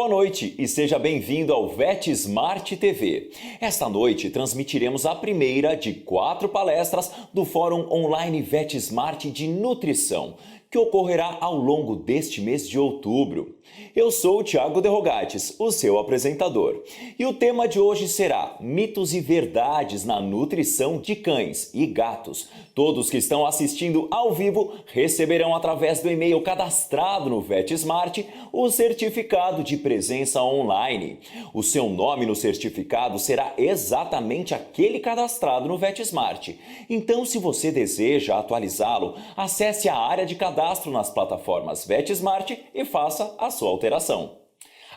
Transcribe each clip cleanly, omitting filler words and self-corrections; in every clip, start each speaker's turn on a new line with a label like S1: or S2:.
S1: Boa noite e seja bem-vindo ao VetSmart TV. Esta noite transmitiremos a primeira de 4 palestras do Fórum Online VetSmart de Nutrição, que ocorrerá ao longo deste mês de outubro. Eu sou o Thiago De Rogatis, o seu apresentador, e o tema de hoje será mitos e verdades na nutrição de cães e gatos. Todos que estão assistindo ao vivo receberão através do e-mail cadastrado no VetSmart o certificado de presença online. O seu nome no certificado será exatamente aquele cadastrado no VetSmart. Então, se você deseja atualizá-lo, acesse a área de cadastro nas plataformas VetSmart e faça a sua alteração.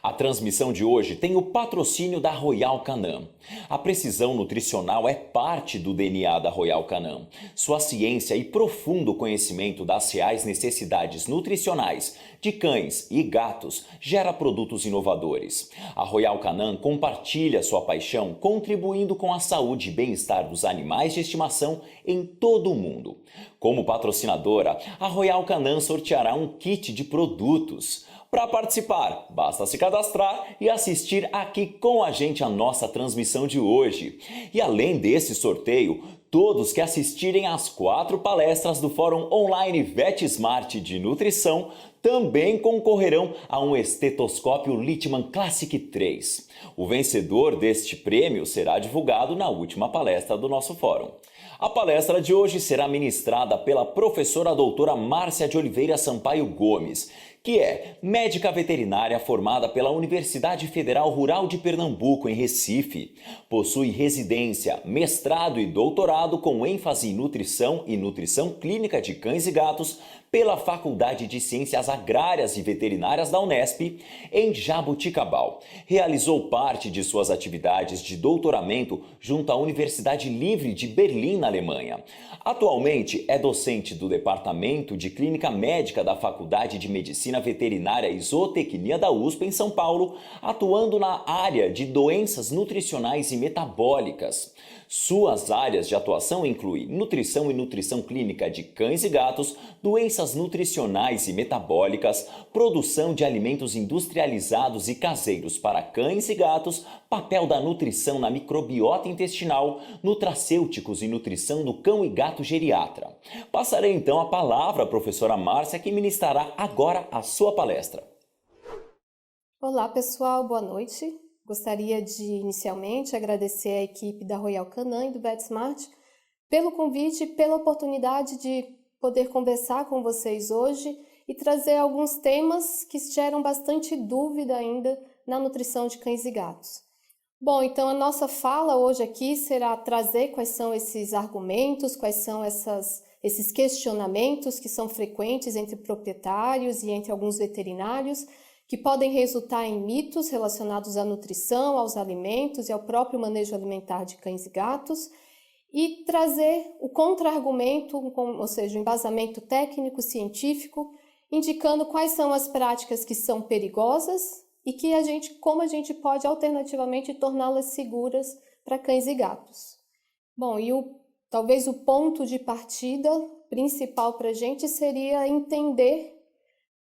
S1: A transmissão de hoje tem o patrocínio da Royal Canin. A precisão nutricional é parte do DNA da Royal Canin. Sua ciência e profundo conhecimento das reais necessidades nutricionais de cães e gatos gera produtos inovadores. A Royal Canin compartilha sua paixão contribuindo com a saúde e bem-estar dos animais de estimação em todo o mundo. Como patrocinadora, a Royal Canin sorteará um kit de produtos. Para participar, basta se cadastrar e assistir aqui com a gente a nossa transmissão de hoje. E além desse sorteio, todos que assistirem às 4 palestras do Fórum Online VetSmart de Nutrição também concorrerão a um estetoscópio Littmann Classic 3. O vencedor deste prêmio será divulgado na última palestra do nosso fórum. A palestra de hoje será ministrada pela professora doutora Márcia de Oliveira Sampaio Gomes, que é médica veterinária formada pela Universidade Federal Rural de Pernambuco, em Recife. Possui residência, mestrado e doutorado com ênfase em nutrição e nutrição clínica de cães e gatos pela Faculdade de Ciências Agrárias e Veterinárias da Unesp, em Jaboticabal. Realizou parte de suas atividades de doutoramento junto à Universidade Livre de Berlim, na Alemanha. Atualmente é docente do Departamento de Clínica Médica da Faculdade de Medicina Veterinária e Zootecnia da USP, em São Paulo, atuando na área de doenças nutricionais e metabólicas. Suas áreas de atuação incluem nutrição e nutrição clínica de cães e gatos, doenças nutricionais e metabólicas, produção de alimentos industrializados e caseiros para cães e gatos, papel da nutrição na microbiota intestinal, nutracêuticos e nutrição no cão e gato geriatra. Passarei então a palavra à professora Márcia, que ministrará agora a sua palestra.
S2: Olá pessoal, boa noite. Gostaria de inicialmente agradecer à equipe da Royal Canin e do VetSmart pelo convite e pela oportunidade de poder conversar com vocês hoje e trazer alguns temas que geram bastante dúvida ainda na nutrição de cães e gatos. Bom, então a nossa fala hoje aqui será trazer quais são esses argumentos, quais são esses questionamentos que são frequentes entre proprietários e entre alguns veterinários, que podem resultar em mitos relacionados à nutrição, aos alimentos e ao próprio manejo alimentar de cães e gatos, e trazer o contra-argumento, ou seja, o embasamento técnico-científico, indicando quais são as práticas que são perigosas e como a gente pode alternativamente torná-las seguras para cães e gatos. Bom, e talvez o ponto de partida principal para a gente seria entender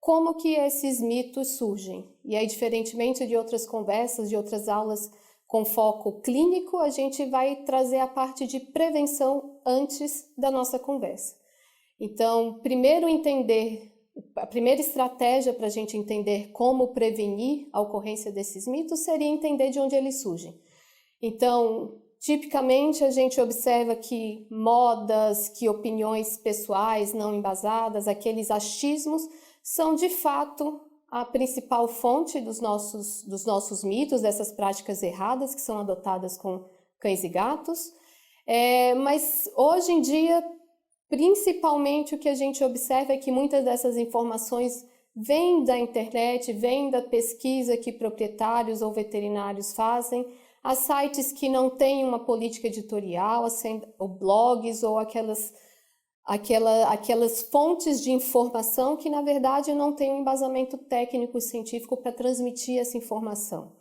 S2: como que esses mitos surgem. E aí, diferentemente de outras conversas, de outras aulas com foco clínico, a gente vai trazer a parte de prevenção antes da nossa conversa. Então, a primeira estratégia para a gente entender como prevenir a ocorrência desses mitos seria entender de onde eles surgem. Então, tipicamente, a gente observa que modas, que opiniões pessoais não embasadas, aqueles achismos, são de fato a principal fonte dos nossos mitos, dessas práticas erradas que são adotadas com cães e gatos. Mas hoje em dia, principalmente o que a gente observa é que muitas dessas informações vêm da internet, vêm da pesquisa que proprietários ou veterinários fazem, a sites que não têm uma política editorial, ou blogs, ou aquelas fontes de informação que, na verdade, não têm um embasamento técnico e científico para transmitir essa informação.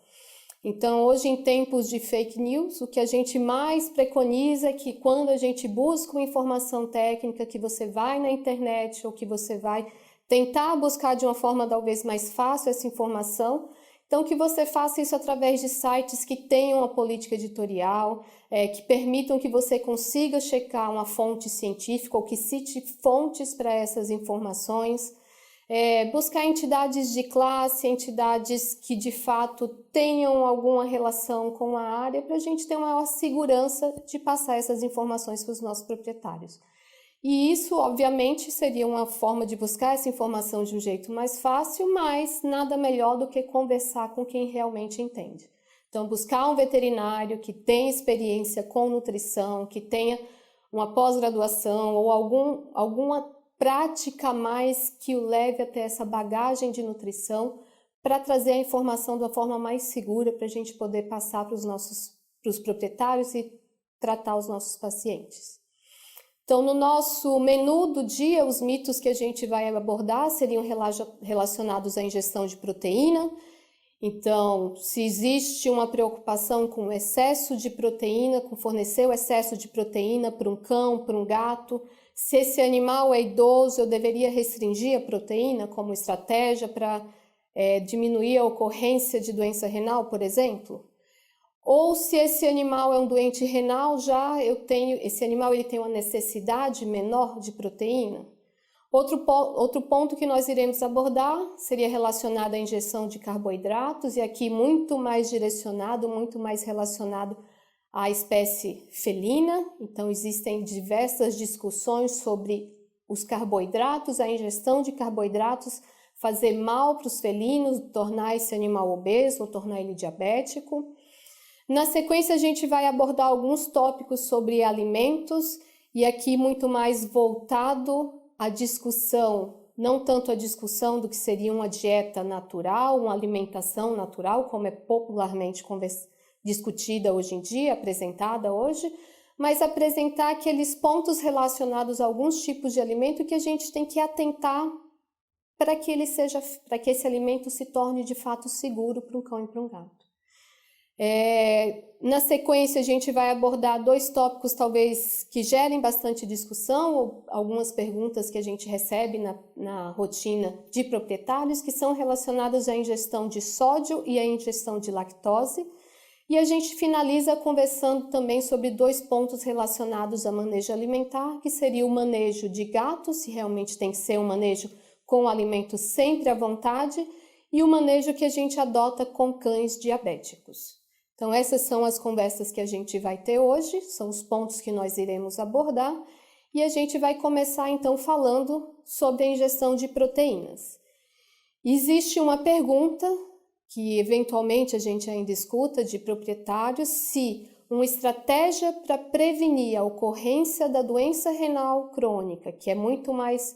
S2: Então, hoje, em tempos de fake news, o que a gente mais preconiza é que quando a gente busca uma informação técnica, que você vai na internet ou que você vai tentar buscar de uma forma talvez mais fácil essa informação, Então, que você faça isso através de sites que tenham uma política editorial, que permitam que você consiga checar uma fonte científica ou que cite fontes para essas informações. Buscar entidades de classe, entidades que de fato tenham alguma relação com a área, para a gente ter uma maior segurança de passar essas informações para os nossos proprietários. E isso, obviamente, seria uma forma de buscar essa informação de um jeito mais fácil, mas nada melhor do que conversar com quem realmente entende. Então, buscar um veterinário que tenha experiência com nutrição, que tenha uma pós-graduação ou alguma prática a mais que o leve até essa bagagem de nutrição para trazer a informação de uma forma mais segura para a gente poder passar para os proprietários e tratar os nossos pacientes. Então, no nosso menu do dia, os mitos que a gente vai abordar seriam relacionados à ingestão de proteína. Então, se existe uma preocupação com o excesso de proteína, com fornecer o excesso de proteína para um cão, para um gato, se esse animal é idoso, eu deveria restringir a proteína como estratégia para diminuir a ocorrência de doença renal, por exemplo? Ou se esse animal é um doente renal, esse animal ele tem uma necessidade menor de proteína? Outro ponto que nós iremos abordar seria relacionado à injeção de carboidratos, e aqui muito mais direcionado, muito mais relacionado à espécie felina. Então, existem diversas discussões sobre os carboidratos, a ingestão de carboidratos fazer mal para os felinos, tornar esse animal obeso ou tornar ele diabético. Na sequência, a gente vai abordar alguns tópicos sobre alimentos, e aqui muito mais voltado à discussão, não tanto a discussão do que seria uma dieta natural, uma alimentação natural, como é popularmente discutida hoje em dia, apresentada hoje, mas apresentar aqueles pontos relacionados a alguns tipos de alimento que a gente tem que atentar para que esse alimento se torne de fato seguro para um cão e para um gato. Na sequência, a gente vai abordar dois tópicos talvez que gerem bastante discussão, ou algumas perguntas que a gente recebe na rotina de proprietários, que são relacionadas à ingestão de sódio e à ingestão de lactose. E a gente finaliza conversando também sobre dois pontos relacionados a manejo alimentar, que seria o manejo de gatos, se realmente tem que ser um manejo com o alimento sempre à vontade, e o manejo que a gente adota com cães diabéticos. Então, essas são as conversas que a gente vai ter hoje, são os pontos que nós iremos abordar, e a gente vai começar então falando sobre a ingestão de proteínas. Existe uma pergunta que eventualmente a gente ainda escuta de proprietários, se uma estratégia para prevenir a ocorrência da doença renal crônica, que é muito mais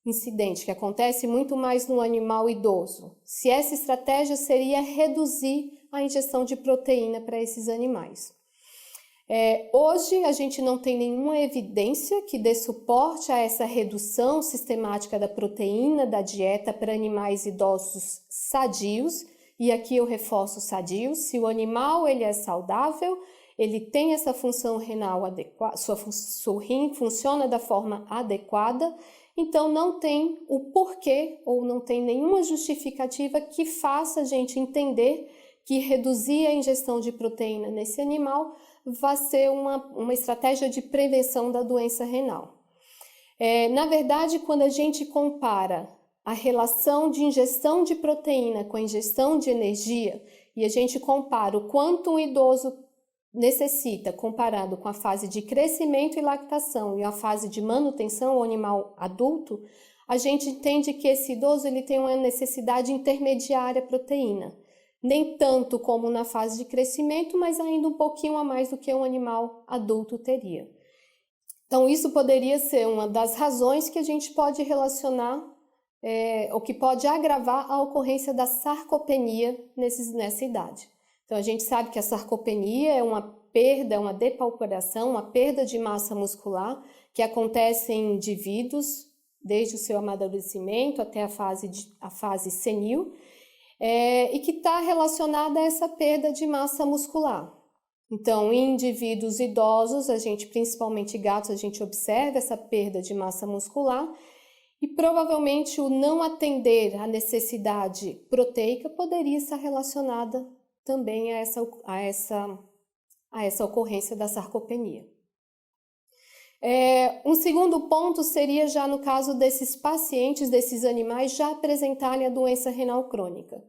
S2: incidente, que acontece muito mais no animal idoso, se essa estratégia seria reduzir a ingestão de proteína para esses animais. Hoje a gente não tem nenhuma evidência que dê suporte a essa redução sistemática da proteína da dieta para animais idosos sadios, e aqui eu reforço sadios. Se o animal ele é saudável, ele tem essa função renal adequada, seu rim funciona da forma adequada, então não tem o porquê ou não tem nenhuma justificativa que faça a gente entender que reduzir a ingestão de proteína nesse animal vai ser uma estratégia de prevenção da doença renal. Na verdade, quando a gente compara a relação de ingestão de proteína com a ingestão de energia, e a gente compara o quanto um idoso necessita, comparado com a fase de crescimento e lactação e a fase de manutenção ao animal adulto, a gente entende que esse idoso ele tem uma necessidade intermediária proteína. Nem tanto como na fase de crescimento, mas ainda um pouquinho a mais do que um animal adulto teria. Então, isso poderia ser uma das razões que a gente pode relacionar, ou que pode agravar a ocorrência da sarcopenia nessa idade. Então, a gente sabe que a sarcopenia é uma perda, uma depauperação, uma perda de massa muscular que acontece em indivíduos desde o seu amadurecimento até a fase senil, e que está relacionada a essa perda de massa muscular. Então, em indivíduos idosos, principalmente gatos, a gente observa essa perda de massa muscular, E provavelmente o não atender à necessidade proteica poderia estar relacionada também a essa ocorrência da sarcopenia. Um segundo ponto seria já no caso desses pacientes, desses animais já apresentarem a doença renal crônica.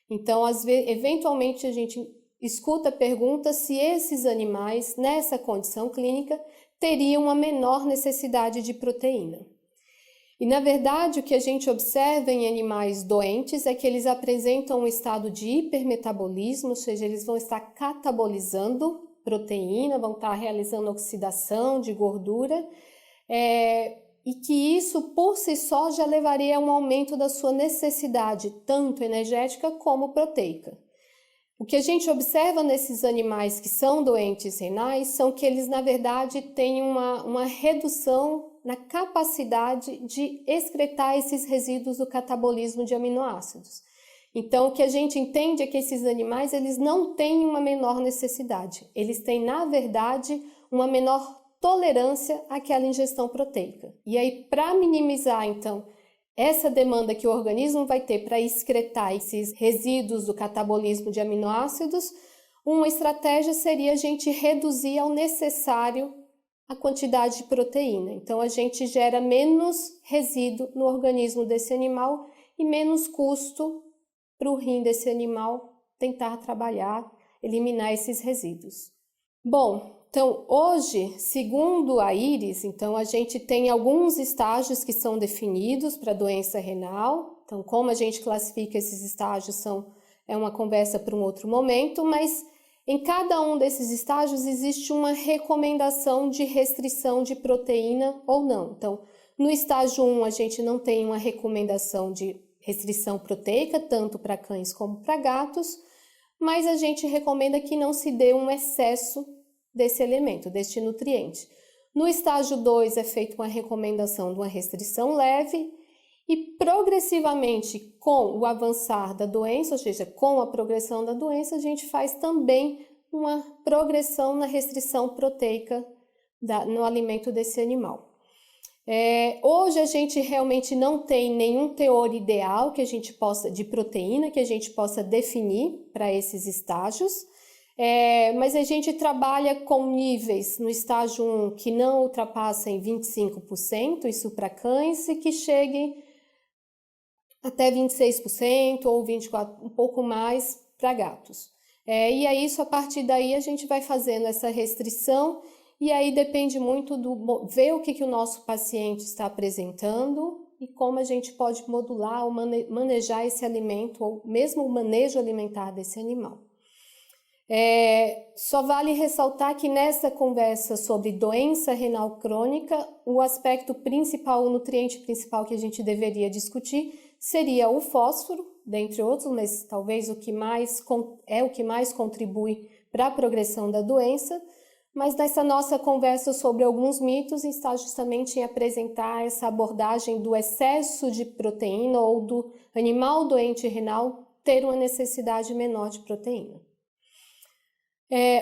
S2: Então, eventualmente a gente escuta a pergunta se esses animais, nessa condição clínica, teriam uma menor necessidade de proteína. E, na verdade, o que a gente observa em animais doentes é que eles apresentam um estado de hipermetabolismo, ou seja, eles vão estar catabolizando proteína, vão estar realizando oxidação de gordura, e que isso, por si só, já levaria a um aumento da sua necessidade, tanto energética como proteica. O que a gente observa nesses animais que são doentes renais são que eles, na verdade, têm uma redução na capacidade de excretar esses resíduos do catabolismo de aminoácidos. Então, o que a gente entende é que esses animais, eles não têm uma menor necessidade. Eles têm, na verdade, uma menor tolerância àquela ingestão proteica. E aí, para minimizar, então, essa demanda que o organismo vai ter para excretar esses resíduos do catabolismo de aminoácidos, uma estratégia seria a gente reduzir ao necessário a quantidade de proteína. Então, a gente gera menos resíduo no organismo desse animal e menos custo para o rim desse animal tentar trabalhar, eliminar esses resíduos. Bom, então hoje, segundo a IRIS, então a gente tem alguns estágios que são definidos para a doença renal. Então, como a gente classifica esses estágios é uma conversa para um outro momento, mas em cada um desses estágios existe uma recomendação de restrição de proteína ou não. Então, no estágio 1 a gente não tem uma recomendação de restrição proteica, tanto para cães como para gatos, mas a gente recomenda que não se dê um excesso desse elemento, deste nutriente. No estágio 2 é feita uma recomendação de uma restrição leve e progressivamente com o avançar da doença, ou seja, com a progressão da doença, a gente faz também uma progressão na restrição proteica no alimento desse animal. Hoje a gente realmente não tem nenhum teor ideal que a gente de proteína que a gente possa definir para esses estágios, mas a gente trabalha com níveis no estágio 1 que não ultrapassem 25%, isso para cães, e que cheguem até 26% ou 24%, um pouco mais para gatos. E aí, isso, a partir daí, a gente vai fazendo essa restrição. E aí depende muito ver o que o nosso paciente está apresentando e como a gente pode modular ou manejar esse alimento, ou mesmo o manejo alimentar desse animal. Só vale ressaltar que nessa conversa sobre doença renal crônica, o aspecto principal, o nutriente principal que a gente deveria discutir seria o fósforo, dentre outros, mas talvez o que mais contribui para a progressão da doença. Mas nessa nossa conversa sobre alguns mitos, está justamente em apresentar essa abordagem do excesso de proteína ou do animal doente renal ter uma necessidade menor de proteína.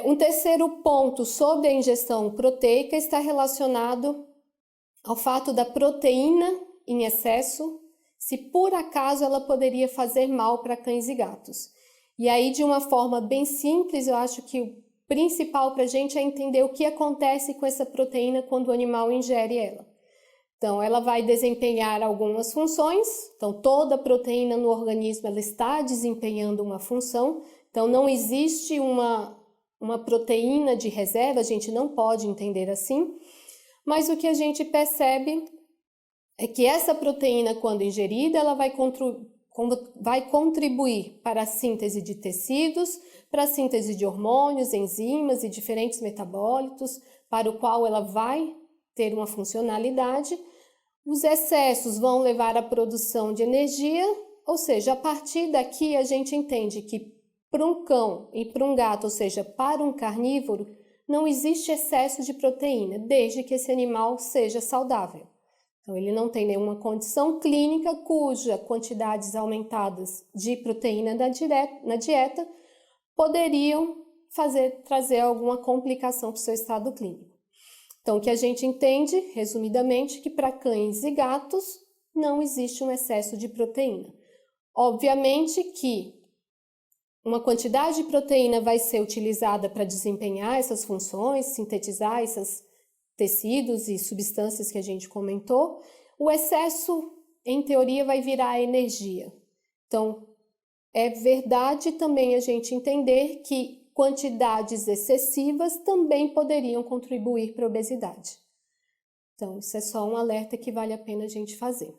S2: Um terceiro ponto sobre a ingestão proteica está relacionado ao fato da proteína em excesso, se por acaso ela poderia fazer mal para cães e gatos. E aí, de uma forma bem simples, eu acho que o principal para a gente é entender o que acontece com essa proteína quando o animal ingere ela. Então, ela vai desempenhar algumas funções. Então, toda proteína no organismo ela está desempenhando uma função. Então, não existe uma proteína de reserva, a gente não pode entender assim. Mas o que a gente percebe é que essa proteína, quando ingerida, ela vai contribuir para a síntese de tecidos, para a síntese de hormônios, enzimas e diferentes metabólitos, para o qual ela vai ter uma funcionalidade. Os excessos vão levar à produção de energia, ou seja, a partir daqui a gente entende que para um cão e para um gato, ou seja, para um carnívoro, não existe excesso de proteína, desde que esse animal seja saudável. Então, ele não tem nenhuma condição clínica cuja quantidades aumentadas de proteína na dieta poderiam trazer alguma complicação para o seu estado clínico. Então, o que a gente entende, resumidamente, que para cães e gatos não existe um excesso de proteína. Obviamente que uma quantidade de proteína vai ser utilizada para desempenhar essas funções, sintetizar esses tecidos e substâncias que a gente comentou. O excesso, em teoria, vai virar energia. Então, é verdade também a gente entender que quantidades excessivas também poderiam contribuir para a obesidade. Então, isso é só um alerta que vale a pena a gente fazer.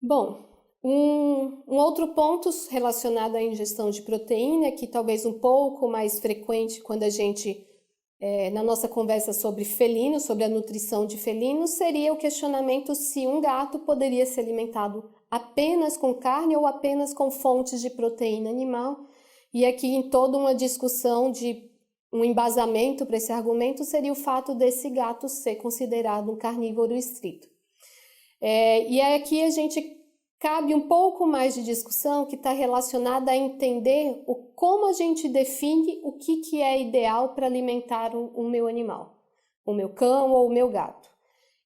S2: Bom, um outro ponto relacionado à ingestão de proteína, que talvez um pouco mais frequente quando a gente, na nossa conversa sobre felinos, sobre a nutrição de felinos, seria o questionamento se um gato poderia ser alimentado apenas com carne ou apenas com fontes de proteína animal. E aqui em toda uma discussão de um embasamento para esse argumento seria o fato desse gato ser considerado um carnívoro estrito. E aqui a gente cabe um pouco mais de discussão que está relacionada a entender como a gente define o que é ideal para alimentar o meu animal, o meu cão ou o meu gato.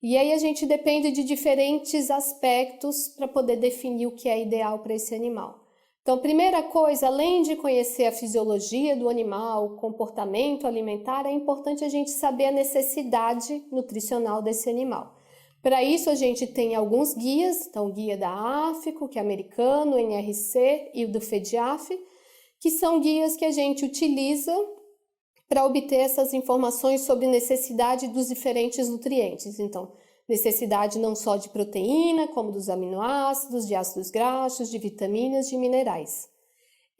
S2: E aí a gente depende de diferentes aspectos para poder definir o que é ideal para esse animal. Então, primeira coisa, além de conhecer a fisiologia do animal, o comportamento alimentar, é importante a gente saber a necessidade nutricional desse animal. Para isso, a gente tem alguns guias, então o guia da AFICO, que é americano, o NRC e o do FEDIAF, que são guias que a gente utiliza para obter essas informações sobre necessidade dos diferentes nutrientes. Então, necessidade não só de proteína, como dos aminoácidos, de ácidos graxos, de vitaminas, de minerais.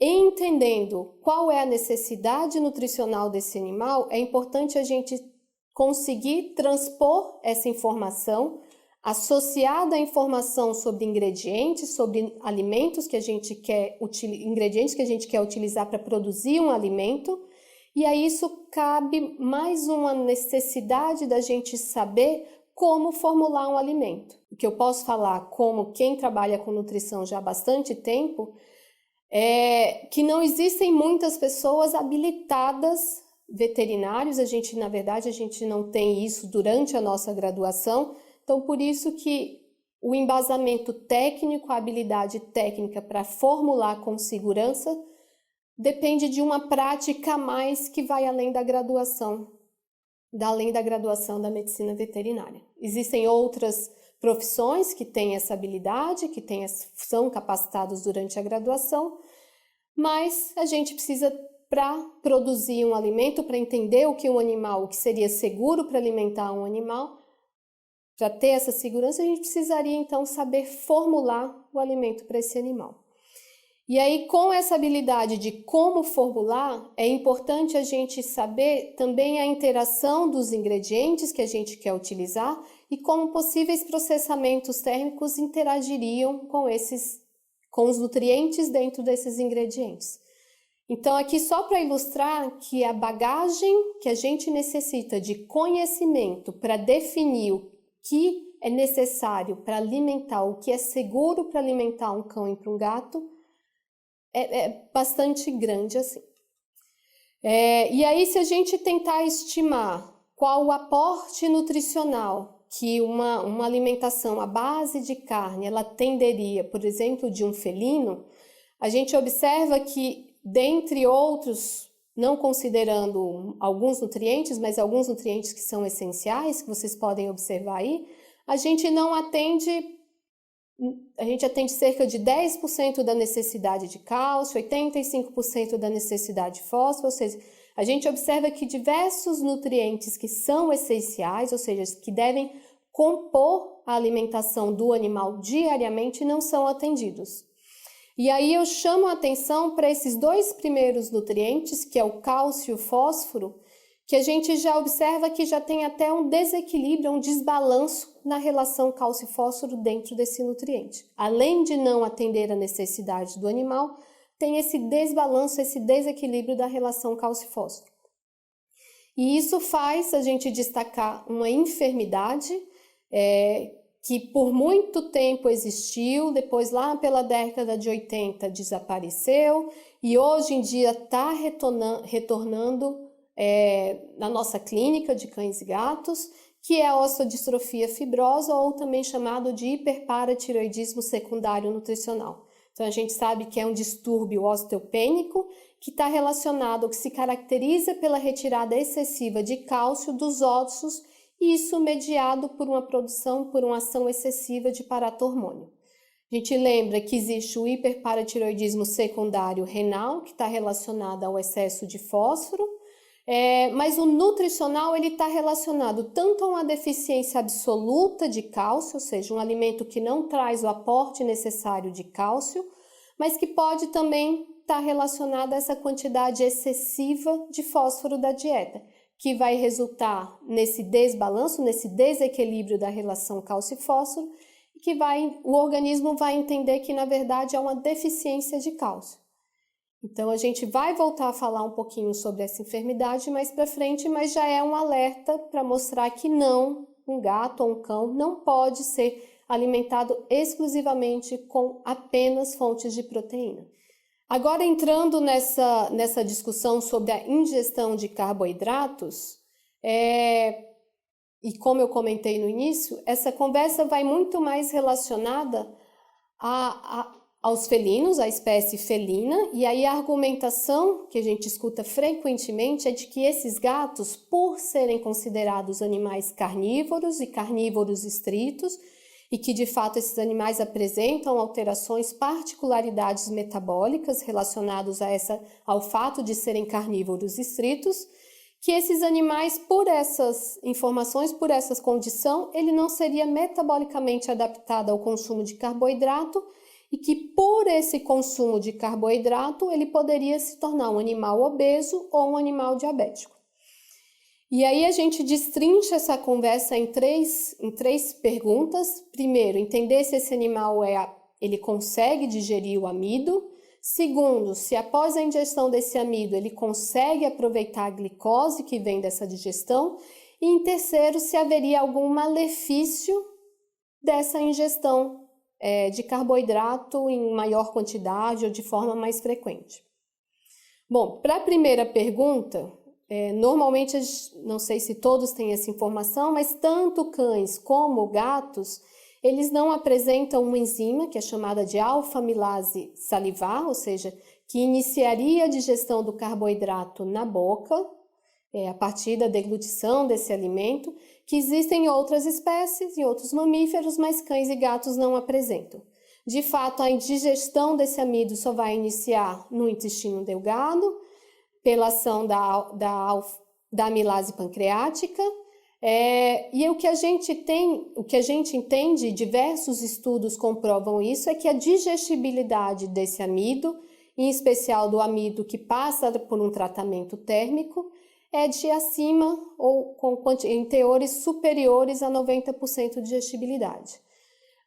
S2: Entendendo qual é a necessidade nutricional desse animal, é importante a gente conseguir transpor essa informação associada à informação sobre ingredientes, sobre alimentos que a gente quer ingredientes que a gente quer utilizar para produzir um alimento. E aí isso cabe mais uma necessidade da gente saber como formular um alimento. O que eu posso falar como quem trabalha com nutrição já há bastante tempo é que não existem muitas pessoas habilitadas, veterinários, na verdade, a gente não tem isso durante a nossa graduação, então por isso que o embasamento técnico, a habilidade técnica para formular com segurança depende de uma prática a mais que vai além da graduação da medicina veterinária. Existem outras profissões que têm essa habilidade, são capacitados durante a graduação, mas a gente precisa, para produzir um alimento, para entender o que seria seguro para alimentar um animal, para ter essa segurança, a gente precisaria então saber formular o alimento para esse animal. E aí, com essa habilidade de como formular, é importante a gente saber também a interação dos ingredientes que a gente quer utilizar e como possíveis processamentos térmicos interagiriam com os nutrientes dentro desses ingredientes. Então, aqui só para ilustrar que a bagagem que a gente necessita de conhecimento para definir o que é necessário para alimentar, o que é seguro para alimentar um cão e para um gato, é bastante grande assim. E aí, se a gente tentar estimar qual o aporte nutricional que uma alimentação à base de carne ela tenderia, por exemplo, de um felino, a gente observa que, dentre outros, não considerando alguns nutrientes, mas alguns nutrientes que são essenciais, que vocês podem observar aí, a gente atende cerca de 10% da necessidade de cálcio, 85% da necessidade de fósforo, ou seja, a gente observa que diversos nutrientes que são essenciais, ou seja, que devem compor a alimentação do animal diariamente, não são atendidos. E aí eu chamo a atenção para esses dois primeiros nutrientes, que é o cálcio e o fósforo, que a gente já observa que já tem até um desequilíbrio, um desbalanço na relação cálcio-fósforo dentro desse nutriente. Além de não atender a necessidade do animal, tem esse desbalanço, esse desequilíbrio da relação cálcio-fósforo. E isso faz a gente destacar uma enfermidade que por muito tempo existiu, depois lá pela década de 80 desapareceu e hoje em dia está retornando na nossa clínica de cães e gatos, que é a osteodistrofia fibrosa, ou também chamado de hiperparatireoidismo secundário nutricional. Então, a gente sabe que é um distúrbio osteopênico que está relacionado, que se caracteriza pela retirada excessiva de cálcio dos ossos, e isso mediado por uma ação excessiva de paratormônio. A gente lembra que existe o hiperparatireoidismo secundário renal, que está relacionado ao excesso de fósforo, mas o nutricional ele está relacionado tanto a uma deficiência absoluta de cálcio, ou seja, um alimento que não traz o aporte necessário de cálcio, mas que pode também estar relacionado a essa quantidade excessiva de fósforo da dieta, que vai resultar nesse desbalanço, nesse desequilíbrio da relação cálcio e fósforo, e que o organismo vai entender que, na verdade, é uma deficiência de cálcio. Então, a gente vai voltar a falar um pouquinho sobre essa enfermidade mais para frente, mas já é um alerta para mostrar que não, um gato ou um cão não pode ser alimentado exclusivamente com apenas fontes de proteína. Agora, entrando nessa discussão sobre a ingestão de carboidratos, e como eu comentei no início, essa conversa vai muito mais relacionada aos felinos, à espécie felina, e aí a argumentação que a gente escuta frequentemente é de que esses gatos, por serem considerados animais carnívoros e carnívoros estritos, e que de fato esses animais apresentam alterações, particularidades metabólicas relacionadas ao fato de serem carnívoros estritos, que esses animais, por essas informações, por essa condição, ele não seria metabolicamente adaptado ao consumo de carboidrato, e que por esse consumo de carboidrato ele poderia se tornar um animal obeso ou um animal diabético. E aí a gente destrincha essa conversa em três perguntas. Primeiro, entender se esse animal ele consegue digerir o amido. Segundo, se após a ingestão desse amido ele consegue aproveitar a glicose que vem dessa digestão. E em terceiro, se haveria algum malefício dessa ingestão de carboidrato em maior quantidade ou de forma mais frequente. Bom, para a primeira pergunta, normalmente, não sei se todos têm essa informação, mas tanto cães como gatos, eles não apresentam uma enzima que é chamada de alfa-amilase salivar, ou seja, que iniciaria a digestão do carboidrato na boca, a partir da deglutição desse alimento, que existem em outras espécies e outros mamíferos, mas cães e gatos não apresentam. De fato, a digestão desse amido só vai iniciar no intestino delgado, pela ação da amilase pancreática, e o que a gente entende, diversos estudos comprovam isso, é que a digestibilidade desse amido, em especial do amido que passa por um tratamento térmico, é de acima ou em teores superiores a 90% de digestibilidade.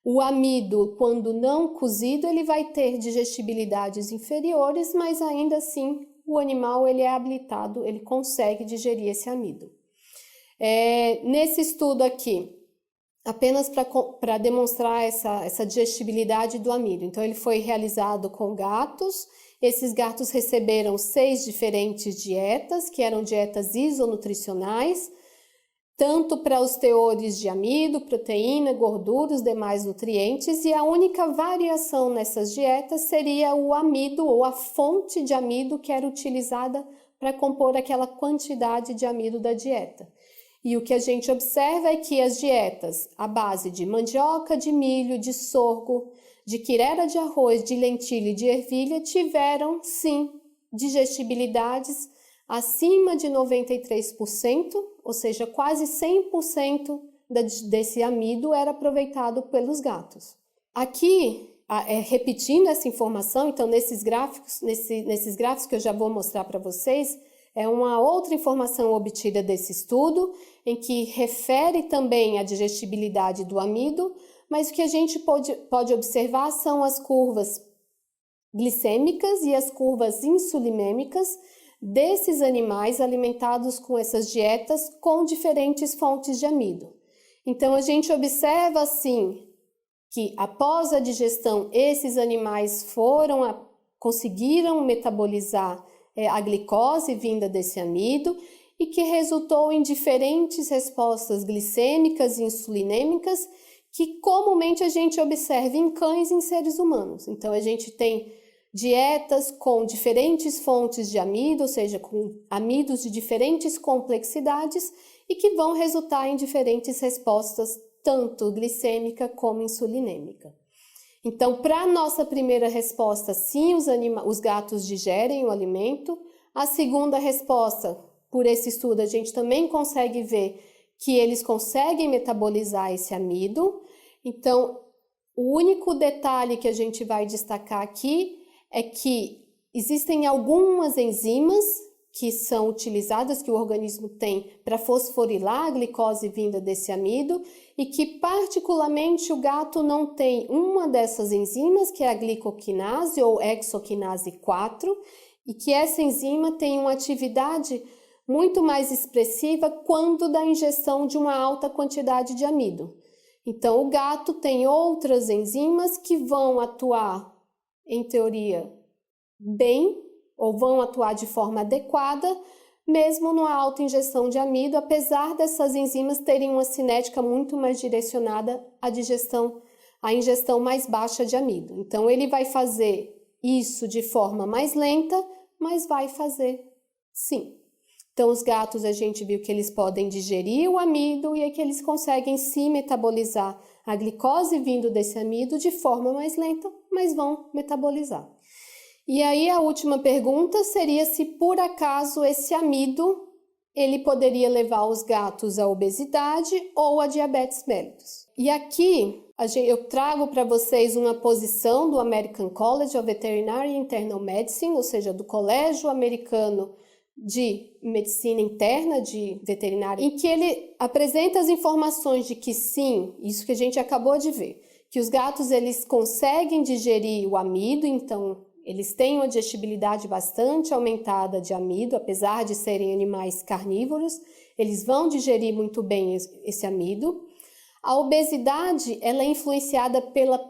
S2: O amido, quando não cozido, ele vai ter digestibilidades inferiores, mas ainda assim o animal ele é habilitado, ele consegue digerir esse amido. Nesse estudo aqui, apenas para demonstrar essa digestibilidade do amido, então ele foi realizado com gatos. Esses gatos receberam 6 diferentes dietas, que eram dietas isonutricionais, tanto para os teores de amido, proteína, gordura, os demais nutrientes, e a única variação nessas dietas seria o amido ou a fonte de amido que era utilizada para compor aquela quantidade de amido da dieta. E o que a gente observa é que as dietas à base de mandioca, de milho, de sorgo, de quirera de arroz, de lentilha e de ervilha tiveram, sim, digestibilidades acima de 93%, ou seja, quase 100% desse amido era aproveitado pelos gatos. Aqui, repetindo essa informação, então nesses gráficos que eu já vou mostrar para vocês, é uma outra informação obtida desse estudo, em que refere também a digestibilidade do amido, mas o que a gente pode observar são as curvas glicêmicas e as curvas insulimêmicas desses animais alimentados com essas dietas com diferentes fontes de amido. Então, a gente observa, assim, que após a digestão, esses animais conseguiram metabolizar a glicose vinda desse amido, e que resultou em diferentes respostas glicêmicas e insulinêmicas que comumente a gente observa em cães e em seres humanos. Então, a gente tem dietas com diferentes fontes de amido, ou seja, com amidos de diferentes complexidades e que vão resultar em diferentes respostas, tanto glicêmica como insulinêmica. Então, para a nossa primeira resposta, sim, os gatos digerem o alimento. A segunda resposta, por esse estudo, a gente também consegue ver que eles conseguem metabolizar esse amido. Então, o único detalhe que a gente vai destacar aqui é que existem algumas enzimas que são utilizadas, que o organismo tem para fosforilar a glicose vinda desse amido e que particularmente o gato não tem uma dessas enzimas, que é a glicoquinase ou hexoquinase 4, e que essa enzima tem uma atividade muito mais expressiva quando da ingestão de uma alta quantidade de amido. Então, o gato tem outras enzimas que vão atuar, em teoria, bem, ou vão atuar de forma adequada, mesmo numa alta ingestão de amido, apesar dessas enzimas terem uma cinética muito mais direcionada à ingestão mais baixa de amido. Então, ele vai fazer isso de forma mais lenta, mas vai fazer sim. Então, os gatos, a gente viu que eles podem digerir o amido e é que eles conseguem sim metabolizar a glicose vindo desse amido de forma mais lenta, mas vão metabolizar. E aí a última pergunta seria se por acaso esse amido ele poderia levar os gatos à obesidade ou a diabetes mellitus. E aqui eu trago para vocês uma posição do American College of Veterinary Internal Medicine, ou seja, do Colégio Americano de Medicina Interna de Veterinária, em que ele apresenta as informações de que sim, isso que a gente acabou de ver, que os gatos eles conseguem digerir o amido, então eles têm uma digestibilidade bastante aumentada de amido, apesar de serem animais carnívoros, eles vão digerir muito bem esse amido. A obesidade ela é influenciada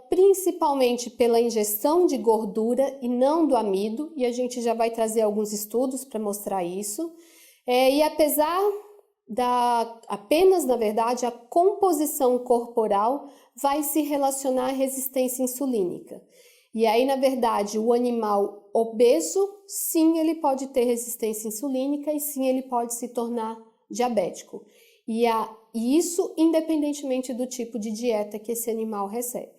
S2: principalmente pela ingestão de gordura e não do amido, e a gente já vai trazer alguns estudos para mostrar isso. E apesar apenas, na verdade, a composição corporal vai se relacionar à resistência insulínica. E aí, na verdade, o animal obeso, sim, ele pode ter resistência insulínica e sim, ele pode se tornar diabético. E isso independentemente do tipo de dieta que esse animal recebe.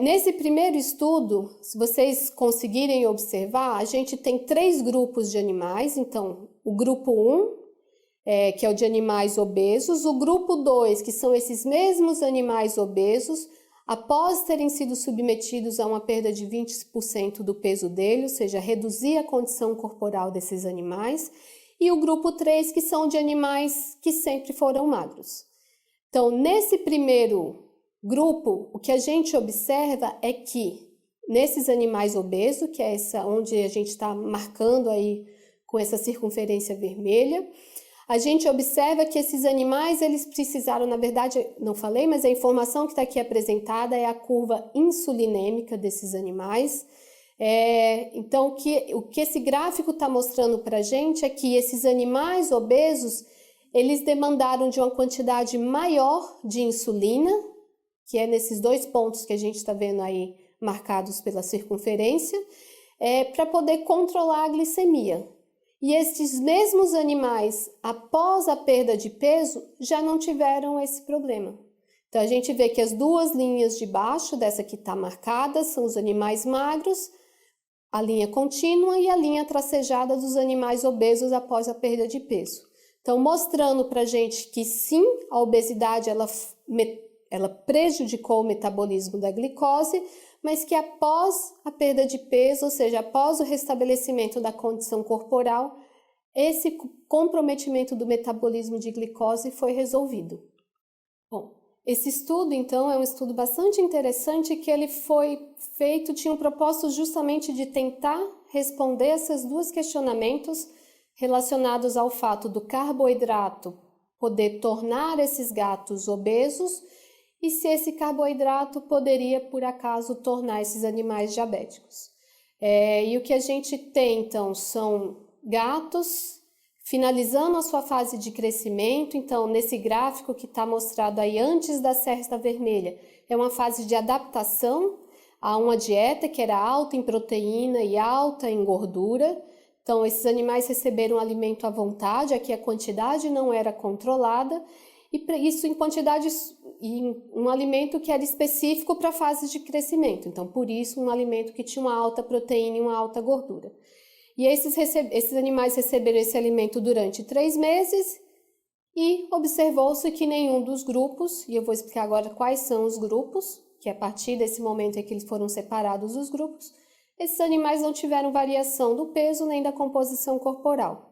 S2: Nesse primeiro estudo, se vocês conseguirem observar, a gente tem 3 grupos de animais. Então, o grupo 1, que é o de animais obesos, o grupo 2, que são esses mesmos animais obesos, após terem sido submetidos a uma perda de 20% do peso dele, ou seja, reduzir a condição corporal desses animais, e o grupo 3, que são de animais que sempre foram magros. Então, nesse primeiro grupo, o que a gente observa é que nesses animais obesos, que é essa onde a gente está marcando aí com essa circunferência vermelha, a gente observa que esses animais, eles precisaram, na verdade, não falei, mas a informação que está aqui apresentada é a curva insulinêmica desses animais. Então, o que esse gráfico está mostrando para a gente é que esses animais obesos, eles demandaram de uma quantidade maior de insulina, que é nesses 2 pontos que a gente está vendo aí marcados pela circunferência, para poder controlar a glicemia. E esses mesmos animais, após a perda de peso, já não tiveram esse problema. Então, a gente vê que as 2 linhas de baixo, dessa que está marcada, são os animais magros, a linha contínua e a linha tracejada dos animais obesos após a perda de peso. Então, mostrando para a gente que sim, a obesidade ela prejudicou o metabolismo da glicose, mas que após a perda de peso, ou seja, após o restabelecimento da condição corporal, esse comprometimento do metabolismo de glicose foi resolvido. Bom, esse estudo, então, é um estudo bastante interessante que ele foi feito, tinha um propósito justamente de tentar responder esses 2 questionamentos relacionados ao fato do carboidrato poder tornar esses gatos obesos e se esse carboidrato poderia, por acaso, tornar esses animais diabéticos. E o que a gente tem, então, são gatos finalizando a sua fase de crescimento. Então, nesse gráfico que está mostrado aí antes da cesta vermelha, é uma fase de adaptação a uma dieta que era alta em proteína e alta em gordura. Então, esses animais receberam alimento à vontade, aqui a quantidade não era controlada, e isso em quantidades, em um alimento que era específico para a fase de crescimento. Então, por isso, um alimento que tinha uma alta proteína e uma alta gordura. E esses animais receberam esse alimento durante 3 meses e observou-se que nenhum dos grupos, e eu vou explicar agora quais são os grupos, que a partir desse momento é que eles foram separados os grupos, esses animais não tiveram variação do peso nem da composição corporal.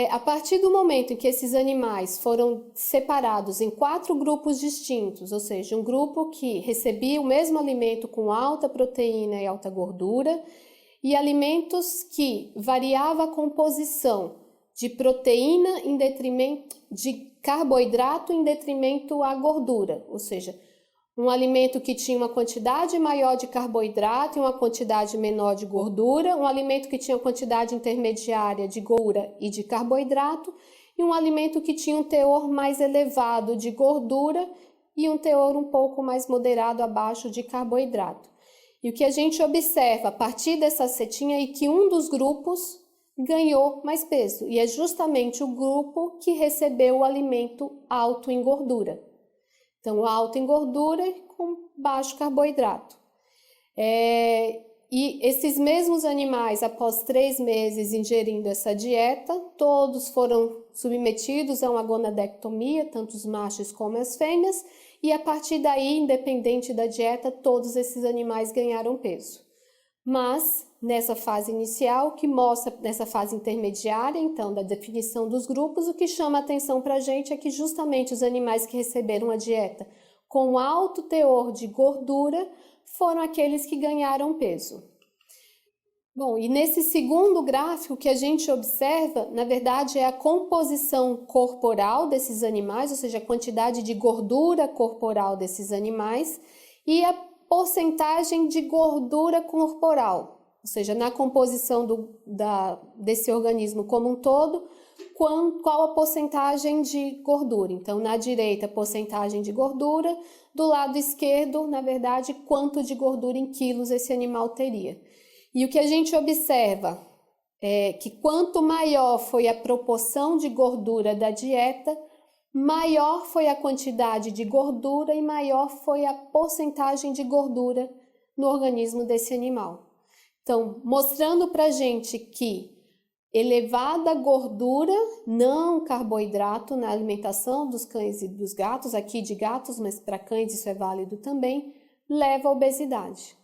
S2: A partir do momento em que esses animais foram separados em 4 grupos distintos, ou seja, um grupo que recebia o mesmo alimento com alta proteína e alta gordura, e alimentos que variava a composição de proteína em detrimento de carboidrato em detrimento à gordura, ou seja, um alimento que tinha uma quantidade maior de carboidrato e uma quantidade menor de gordura, um alimento que tinha uma quantidade intermediária de gordura e de carboidrato, e um alimento que tinha um teor mais elevado de gordura e um teor um pouco mais moderado abaixo de carboidrato. E o que a gente observa a partir dessa setinha é que um dos grupos ganhou mais peso, e é justamente o grupo que recebeu o alimento alto em gordura. Então, alto em gordura com baixo carboidrato. E esses mesmos animais, após 3 meses ingerindo essa dieta, todos foram submetidos a uma gonadectomia, tanto os machos como as fêmeas, e a partir daí, independente da dieta, todos esses animais ganharam peso. Mas, nessa fase inicial, que mostra, nessa fase intermediária, então, da definição dos grupos, o que chama a atenção para a gente é que justamente os animais que receberam a dieta com alto teor de gordura foram aqueles que ganharam peso. Bom, e nesse segundo gráfico que a gente observa, na verdade, é a composição corporal desses animais, ou seja, a quantidade de gordura corporal desses animais e a porcentagem de gordura corporal, ou seja, na composição desse organismo como um todo, qual a porcentagem de gordura. Então, na direita, porcentagem de gordura, do lado esquerdo, na verdade, quanto de gordura em quilos esse animal teria. E o que a gente observa é que quanto maior foi a proporção de gordura da dieta, maior foi a quantidade de gordura e maior foi a porcentagem de gordura no organismo desse animal. Então, mostrando para a gente que elevada gordura, não carboidrato, na alimentação dos cães e dos gatos, aqui de gatos, mas para cães isso é válido também, leva à obesidade.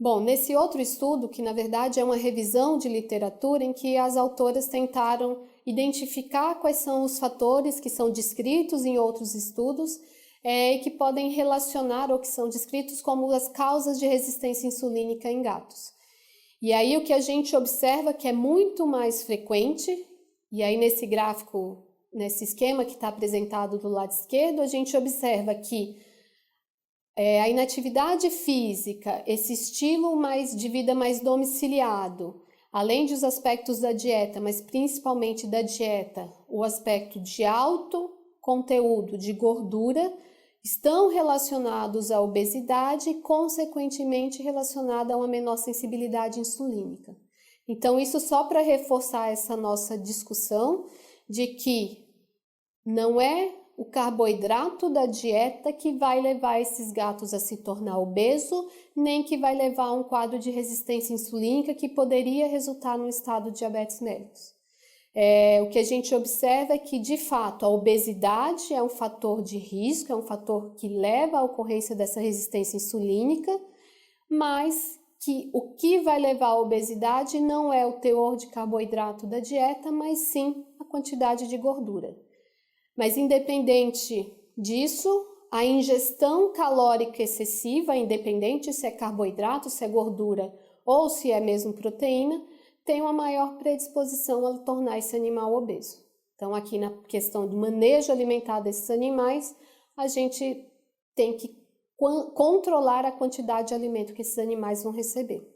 S2: Bom, nesse outro estudo, que na verdade é uma revisão de literatura em que as autoras tentaram identificar quais são os fatores que são descritos em outros estudos e que podem relacionar ou que são descritos como as causas de resistência insulínica em gatos. E aí o que a gente observa que é muito mais frequente, e aí nesse gráfico, nesse esquema que está apresentado do lado esquerdo, a gente observa que a inatividade física, esse estilo de vida mais domiciliado, além dos aspectos da dieta, mas principalmente da dieta, o aspecto de alto conteúdo de gordura, estão relacionados à obesidade e, consequentemente, relacionados a uma menor sensibilidade insulínica. Então, isso só para reforçar essa nossa discussão de que não é o carboidrato da dieta que vai levar esses gatos a se tornar obeso, nem que vai levar a um quadro de resistência insulínica que poderia resultar no estado de diabetes mellitus. O que a gente observa é que, de fato, a obesidade é um fator de risco, é um fator que leva à ocorrência dessa resistência insulínica, mas que o que vai levar à obesidade não é o teor de carboidrato da dieta, mas sim a quantidade de gordura. Mas, independente disso, a ingestão calórica excessiva, independente se é carboidrato, se é gordura ou se é mesmo proteína, tem uma maior predisposição a tornar esse animal obeso. Então, aqui na questão do manejo alimentar desses animais, a gente tem que controlar a quantidade de alimento que esses animais vão receber.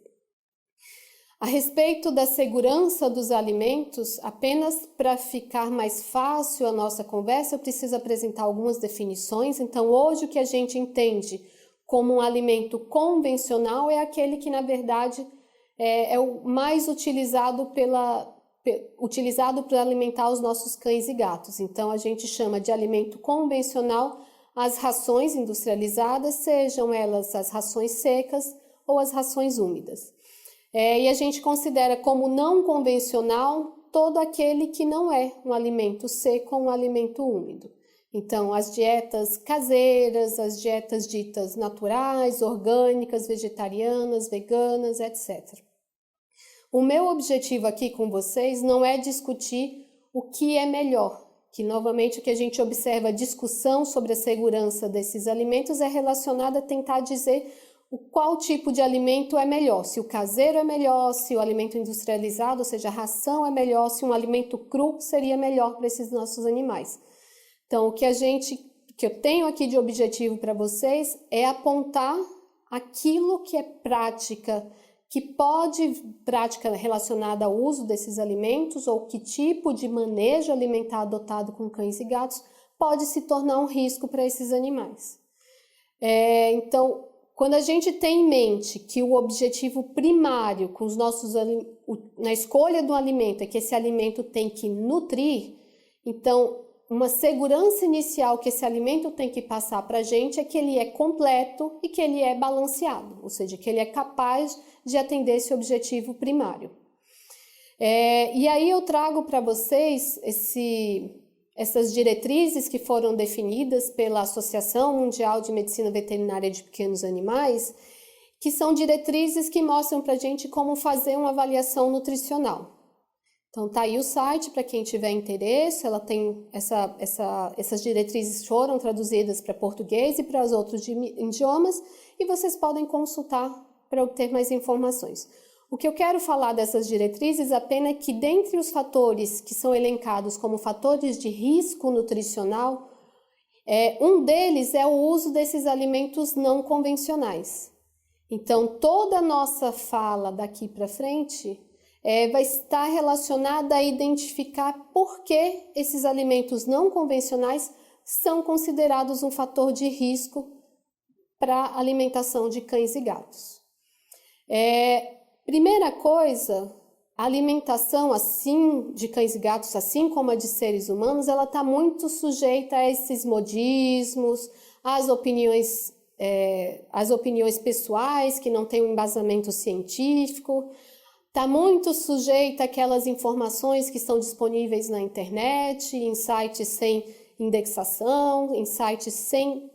S2: A respeito da segurança dos alimentos, apenas para ficar mais fácil a nossa conversa, eu preciso apresentar algumas definições. Então, hoje o que a gente entende como um alimento convencional é aquele que, na verdade, é o mais utilizado para alimentar os nossos cães e gatos. Então, a gente chama de alimento convencional as rações industrializadas, sejam elas as rações secas ou as rações úmidas. E a gente considera como não convencional todo aquele que não é um alimento seco ou um alimento úmido. Então, as dietas caseiras, as dietas ditas naturais, orgânicas, vegetarianas, veganas, etc. O meu objetivo aqui com vocês não é discutir o que é melhor, que novamente o que a gente observa a discussão sobre a segurança desses alimentos é relacionada a tentar dizer qual tipo de alimento é melhor, se o caseiro é melhor, se o alimento industrializado, ou seja, a ração é melhor, se um alimento cru seria melhor para esses nossos animais. Então, o que eu tenho aqui de objetivo para vocês é apontar aquilo que é prática relacionada ao uso desses alimentos ou que tipo de manejo alimentar adotado com cães e gatos pode se tornar um risco para esses animais. Então, quando a gente tem em mente que o objetivo primário com na escolha do alimento é que esse alimento tem que nutrir, então uma segurança inicial que esse alimento tem que passar para a gente é que ele é completo e que ele é balanceado, ou seja, que ele é capaz de atender esse objetivo primário. E aí eu trago para vocês essas diretrizes que foram definidas pela Associação Mundial de Medicina Veterinária de Pequenos Animais, que são diretrizes que mostram para a gente como fazer uma avaliação nutricional. Então tá aí o site para quem tiver interesse, ela tem essas diretrizes foram traduzidas para português e para os outros idiomas e vocês podem consultar para obter mais informações. O que eu quero falar dessas diretrizes apenas é que dentre os fatores que são elencados como fatores de risco nutricional, um deles é o uso desses alimentos não convencionais. Então toda a nossa fala daqui para frente vai estar relacionada a identificar por que esses alimentos não convencionais são considerados um fator de risco para a alimentação de cães e gatos. Primeira coisa, a alimentação assim de cães e gatos, assim como a de seres humanos, ela está muito sujeita a esses modismos, às opiniões pessoais que não têm um embasamento científico. Está muito sujeita àquelas informações que estão disponíveis na internet, em sites sem indexação, em sites sem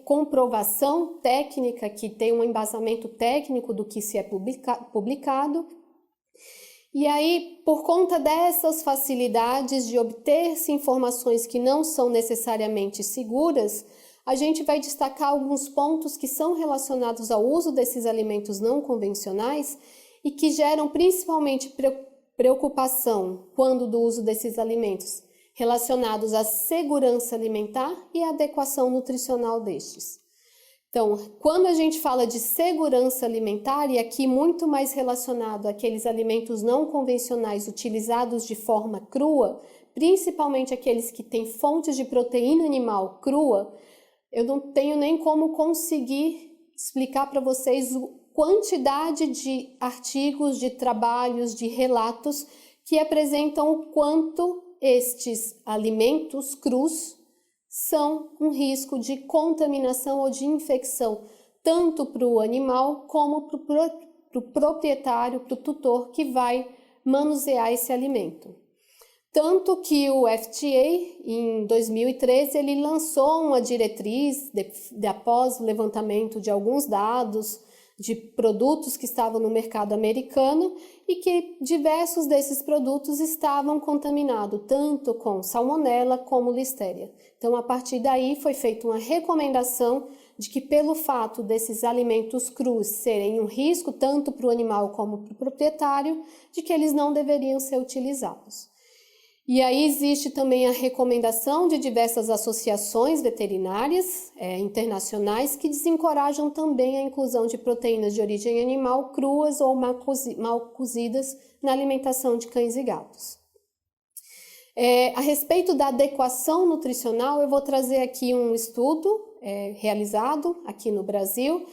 S2: comprovação técnica, que tem um embasamento técnico do que se é publicado. E aí, por conta dessas facilidades de obter-se informações que não são necessariamente seguras, a gente vai destacar alguns pontos que são relacionados ao uso desses alimentos não convencionais e que geram principalmente preocupação quando do uso desses alimentos, relacionados à segurança alimentar e à adequação nutricional destes. Então, quando a gente fala de segurança alimentar, e aqui muito mais relacionado àqueles alimentos não convencionais utilizados de forma crua, principalmente aqueles que têm fontes de proteína animal crua, eu não tenho nem como conseguir explicar para vocês a quantidade de artigos, de trabalhos, de relatos que apresentam o quanto estes alimentos crus são um risco de contaminação ou de infecção, tanto para o animal como para o proprietário, para o tutor que vai manusear esse alimento. Tanto que o FDA, em 2013, ele lançou uma diretriz, após o levantamento de alguns dados de produtos que estavam no mercado americano e que diversos desses produtos estavam contaminados, tanto com salmonela como listéria. Então, a partir daí, foi feita uma recomendação de que, pelo fato desses alimentos crus serem um risco tanto para o animal como para o proprietário, de que eles não deveriam ser utilizados. E aí existe também a recomendação de diversas associações veterinárias internacionais que desencorajam também a inclusão de proteínas de origem animal cruas ou mal cozidas na alimentação de cães e gatos. A respeito da adequação nutricional, eu vou trazer aqui um estudo realizado aqui no Brasil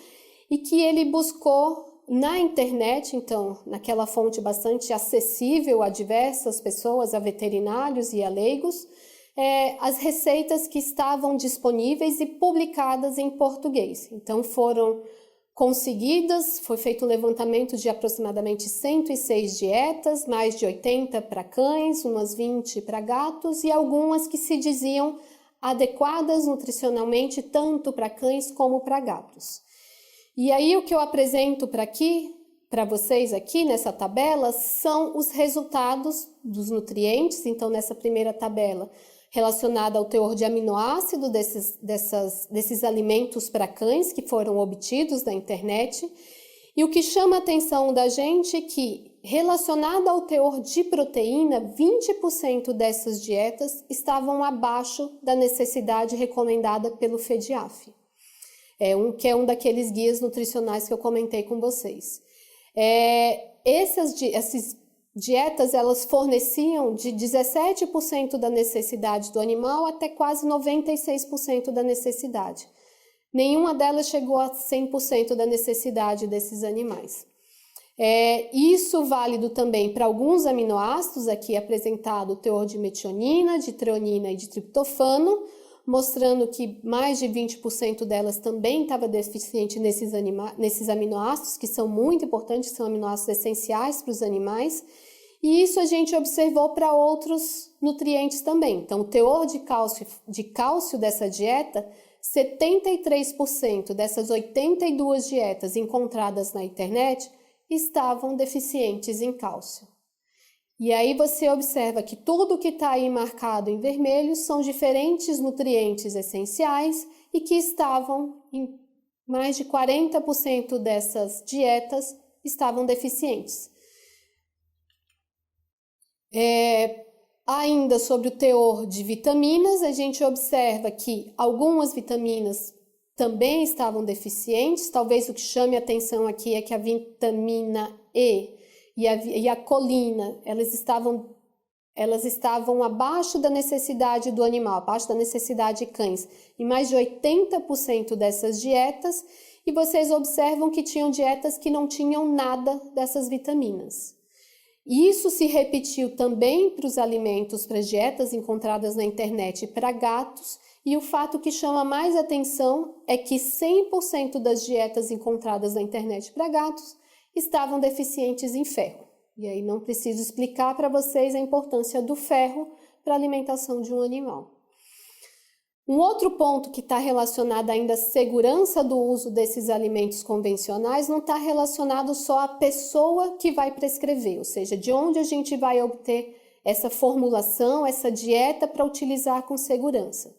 S2: e que ele buscou na internet, então, naquela fonte bastante acessível a diversas pessoas, a veterinários e a leigos, as receitas que estavam disponíveis e publicadas em português. Então, foi feito um levantamento de aproximadamente 106 dietas, mais de 80 para cães, umas 20 para gatos e algumas que se diziam adequadas nutricionalmente tanto para cães como para gatos. E aí o que eu apresento para vocês aqui nessa tabela são os resultados dos nutrientes. Então, nessa primeira tabela, relacionada ao teor de aminoácido desses alimentos para cães que foram obtidos na internet. E o que chama a atenção da gente é que, relacionado ao teor de proteína, 20% dessas dietas estavam abaixo da necessidade recomendada pelo FEDIAF. Que é um daqueles guias nutricionais que eu comentei com vocês. Essas dietas, elas forneciam de 17% da necessidade do animal até quase 96% da necessidade. Nenhuma delas chegou a 100% da necessidade desses animais. Isso válido também para alguns aminoácidos, aqui apresentado o teor de metionina, de treonina e de triptofano, mostrando que mais de 20% delas também estava deficiente nesses aminoácidos, que são muito importantes, são aminoácidos essenciais para os animais, e isso a gente observou para outros nutrientes também. Então, o teor de cálcio dessa dieta, 73% dessas 82 dietas encontradas na internet estavam deficientes em cálcio. E aí você observa que tudo que está aí marcado em vermelho são diferentes nutrientes essenciais e que estavam em mais de 40% dessas dietas estavam deficientes. Ainda sobre o teor de vitaminas, a gente observa que algumas vitaminas também estavam deficientes. Talvez o que chame a atenção aqui é que a vitamina E e a colina, elas estavam abaixo da necessidade do animal, abaixo da necessidade de cães, em mais de 80% dessas dietas, e vocês observam que tinham dietas que não tinham nada dessas vitaminas. Isso se repetiu também para os alimentos, para as dietas encontradas na internet para gatos, e o fato que chama mais atenção é que 100% das dietas encontradas na internet para gatos estavam deficientes em ferro. E aí não preciso explicar para vocês a importância do ferro para a alimentação de um animal. Um outro ponto que está relacionado ainda à segurança do uso desses alimentos convencionais não está relacionado só à pessoa que vai prescrever, ou seja, de onde a gente vai obter essa formulação, essa dieta para utilizar com segurança.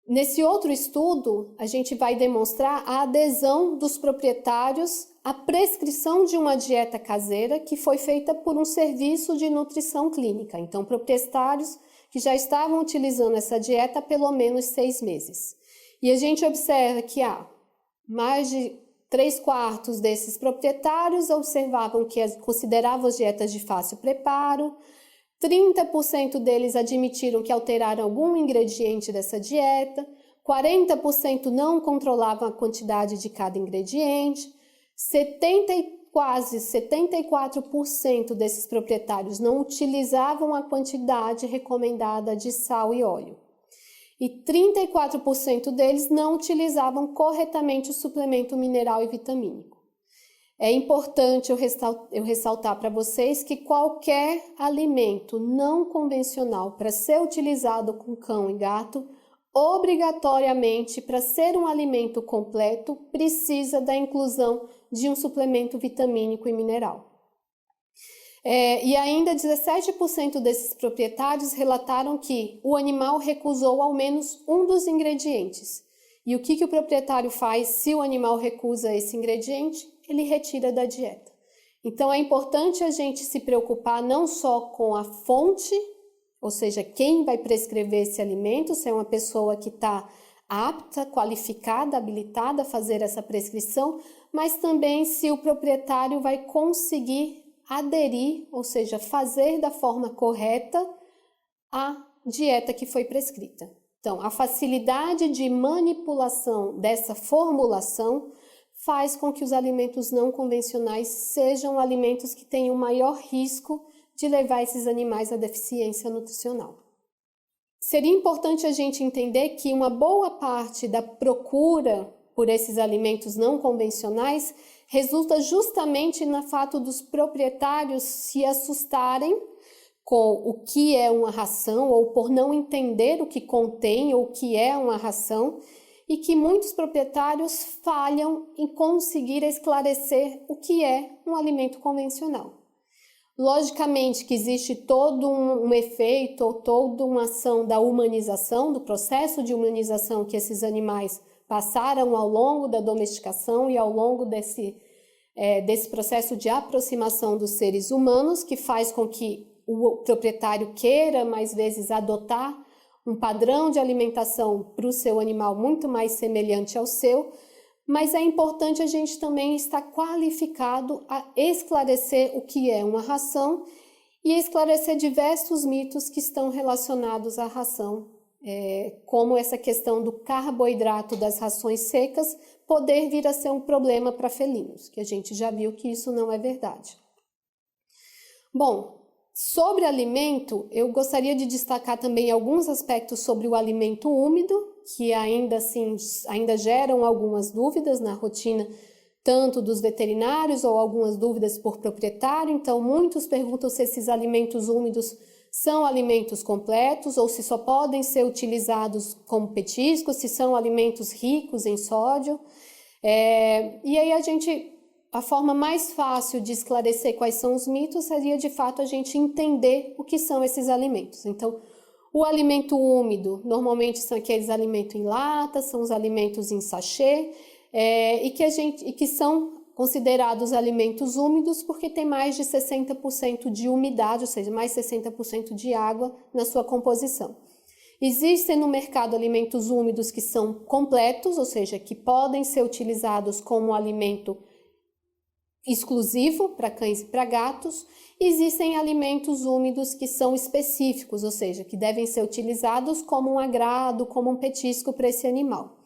S2: Nesse outro estudo, a gente vai demonstrar a adesão dos proprietários à prescrição de uma dieta caseira que foi feita por um serviço de nutrição clínica. Então, proprietários que já estavam utilizando essa dieta há pelo menos 6 meses. E a gente observa que mais de 3/4 desses proprietários observavam que consideravam as dietas de fácil preparo, 30% deles admitiram que alteraram algum ingrediente dessa dieta, 40% não controlavam a quantidade de cada ingrediente, quase 74% desses proprietários não utilizavam a quantidade recomendada de sal e óleo. E 34% deles não utilizavam corretamente o suplemento mineral e vitamínico. É importante eu ressaltar para vocês que qualquer alimento não convencional para ser utilizado com cão e gato, obrigatoriamente, para ser um alimento completo, precisa da inclusão de um suplemento vitamínico e mineral. E ainda 17% desses proprietários relataram que o animal recusou ao menos um dos ingredientes. E o que o proprietário faz se o animal recusa esse ingrediente? Ele retira da dieta. Então, é importante a gente se preocupar não só com a fonte ou seja, quem vai prescrever esse alimento, se é uma pessoa que está apta, qualificada, habilitada a fazer essa prescrição, mas também se o proprietário vai conseguir aderir, ou seja, fazer da forma correta a dieta que foi prescrita. Então, a facilidade de manipulação dessa formulação faz com que os alimentos não convencionais sejam alimentos que tenham maior risco de levar esses animais à deficiência nutricional. Seria importante a gente entender que uma boa parte da procura por esses alimentos não convencionais resulta justamente no fato dos proprietários se assustarem com o que é uma ração ou por não entender o que contém ou o que é uma ração, e que muitos proprietários falham em conseguir esclarecer o que é um alimento convencional. Logicamente que existe todo um efeito ou toda uma ação da humanização, do processo de humanização que esses animais passaram ao longo da domesticação e ao longo desse processo de aproximação dos seres humanos, que faz com que o proprietário queira, mais vezes, adotar um padrão de alimentação para o seu animal muito mais semelhante ao seu, mas é importante a gente também estar qualificado a esclarecer o que é uma ração e esclarecer diversos mitos que estão relacionados à ração, como essa questão do carboidrato das rações secas poder vir a ser um problema para felinos, que a gente já viu que isso não é verdade. Bom, sobre alimento, eu gostaria de destacar também alguns aspectos sobre o alimento úmido, que ainda geram algumas dúvidas na rotina, tanto dos veterinários ou algumas dúvidas por proprietário. Então, muitos perguntam se esses alimentos úmidos são alimentos completos ou se só podem ser utilizados como petiscos, se são alimentos ricos em sódio. E aí a forma mais fácil de esclarecer quais são os mitos seria, de fato, a gente entender o que são esses alimentos. Então, o alimento úmido, normalmente são aqueles alimentos em lata, são os alimentos em sachê, e que são considerados alimentos úmidos porque tem mais de 60% de umidade, ou seja, mais 60% de água na sua composição. Existem no mercado alimentos úmidos que são completos, ou seja, que podem ser utilizados como alimento exclusivo para cães e para gatos. Existem alimentos úmidos que são específicos, ou seja, que devem ser utilizados como um agrado, como um petisco para esse animal.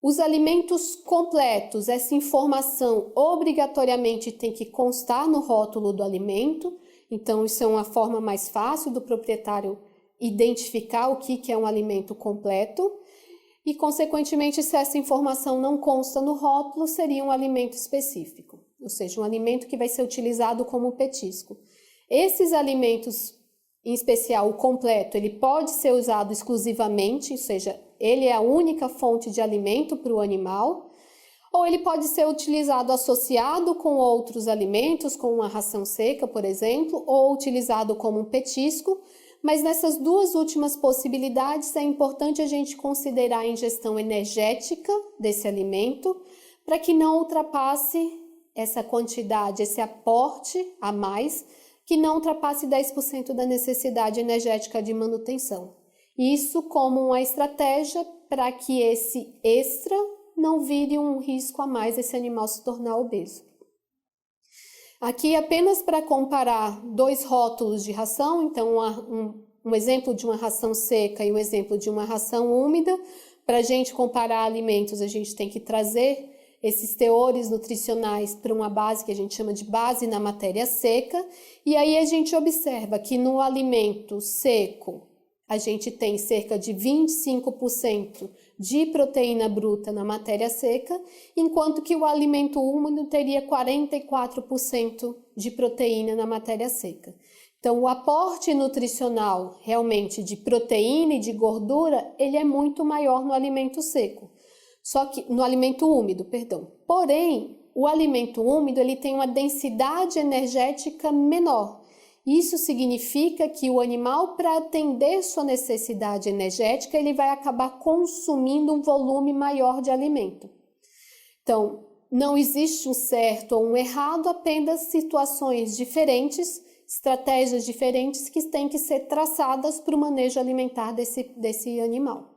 S2: Os alimentos completos, essa informação obrigatoriamente tem que constar no rótulo do alimento, então isso é uma forma mais fácil do proprietário identificar o que é um alimento completo. E, consequentemente, se essa informação não consta no rótulo, seria um alimento específico, ou seja, um alimento que vai ser utilizado como petisco. Esses alimentos, em especial o completo, ele pode ser usado exclusivamente, ou seja, ele é a única fonte de alimento para o animal, ou ele pode ser utilizado associado com outros alimentos, com uma ração seca, por exemplo, ou utilizado como um petisco. Mas nessas duas últimas possibilidades é importante a gente considerar a ingestão energética desse alimento para que não ultrapasse essa quantidade, esse aporte a mais, que não ultrapasse 10% da necessidade energética de manutenção. Isso como uma estratégia para que esse extra não vire um risco a mais esse animal se tornar obeso. Aqui apenas para comparar dois rótulos de ração, então um exemplo de uma ração seca e um exemplo de uma ração úmida. Para a gente comparar alimentos, a gente tem que trazer esses teores nutricionais para uma base que a gente chama de base na matéria seca, e aí a gente observa que no alimento seco a gente tem cerca de 25% de proteína bruta na matéria seca, enquanto que o alimento úmido teria 44% de proteína na matéria seca. Então, o aporte nutricional realmente de proteína e de gordura, ele é muito maior no alimento seco. Só que no alimento úmido, perdão. Porém, o alimento úmido, ele tem uma densidade energética menor. Isso significa que o animal, para atender sua necessidade energética, ele vai acabar consumindo um volume maior de alimento. Então, não existe um certo ou um errado, apenas situações diferentes estratégias diferentes que têm que ser traçadas para o manejo alimentar desse animal.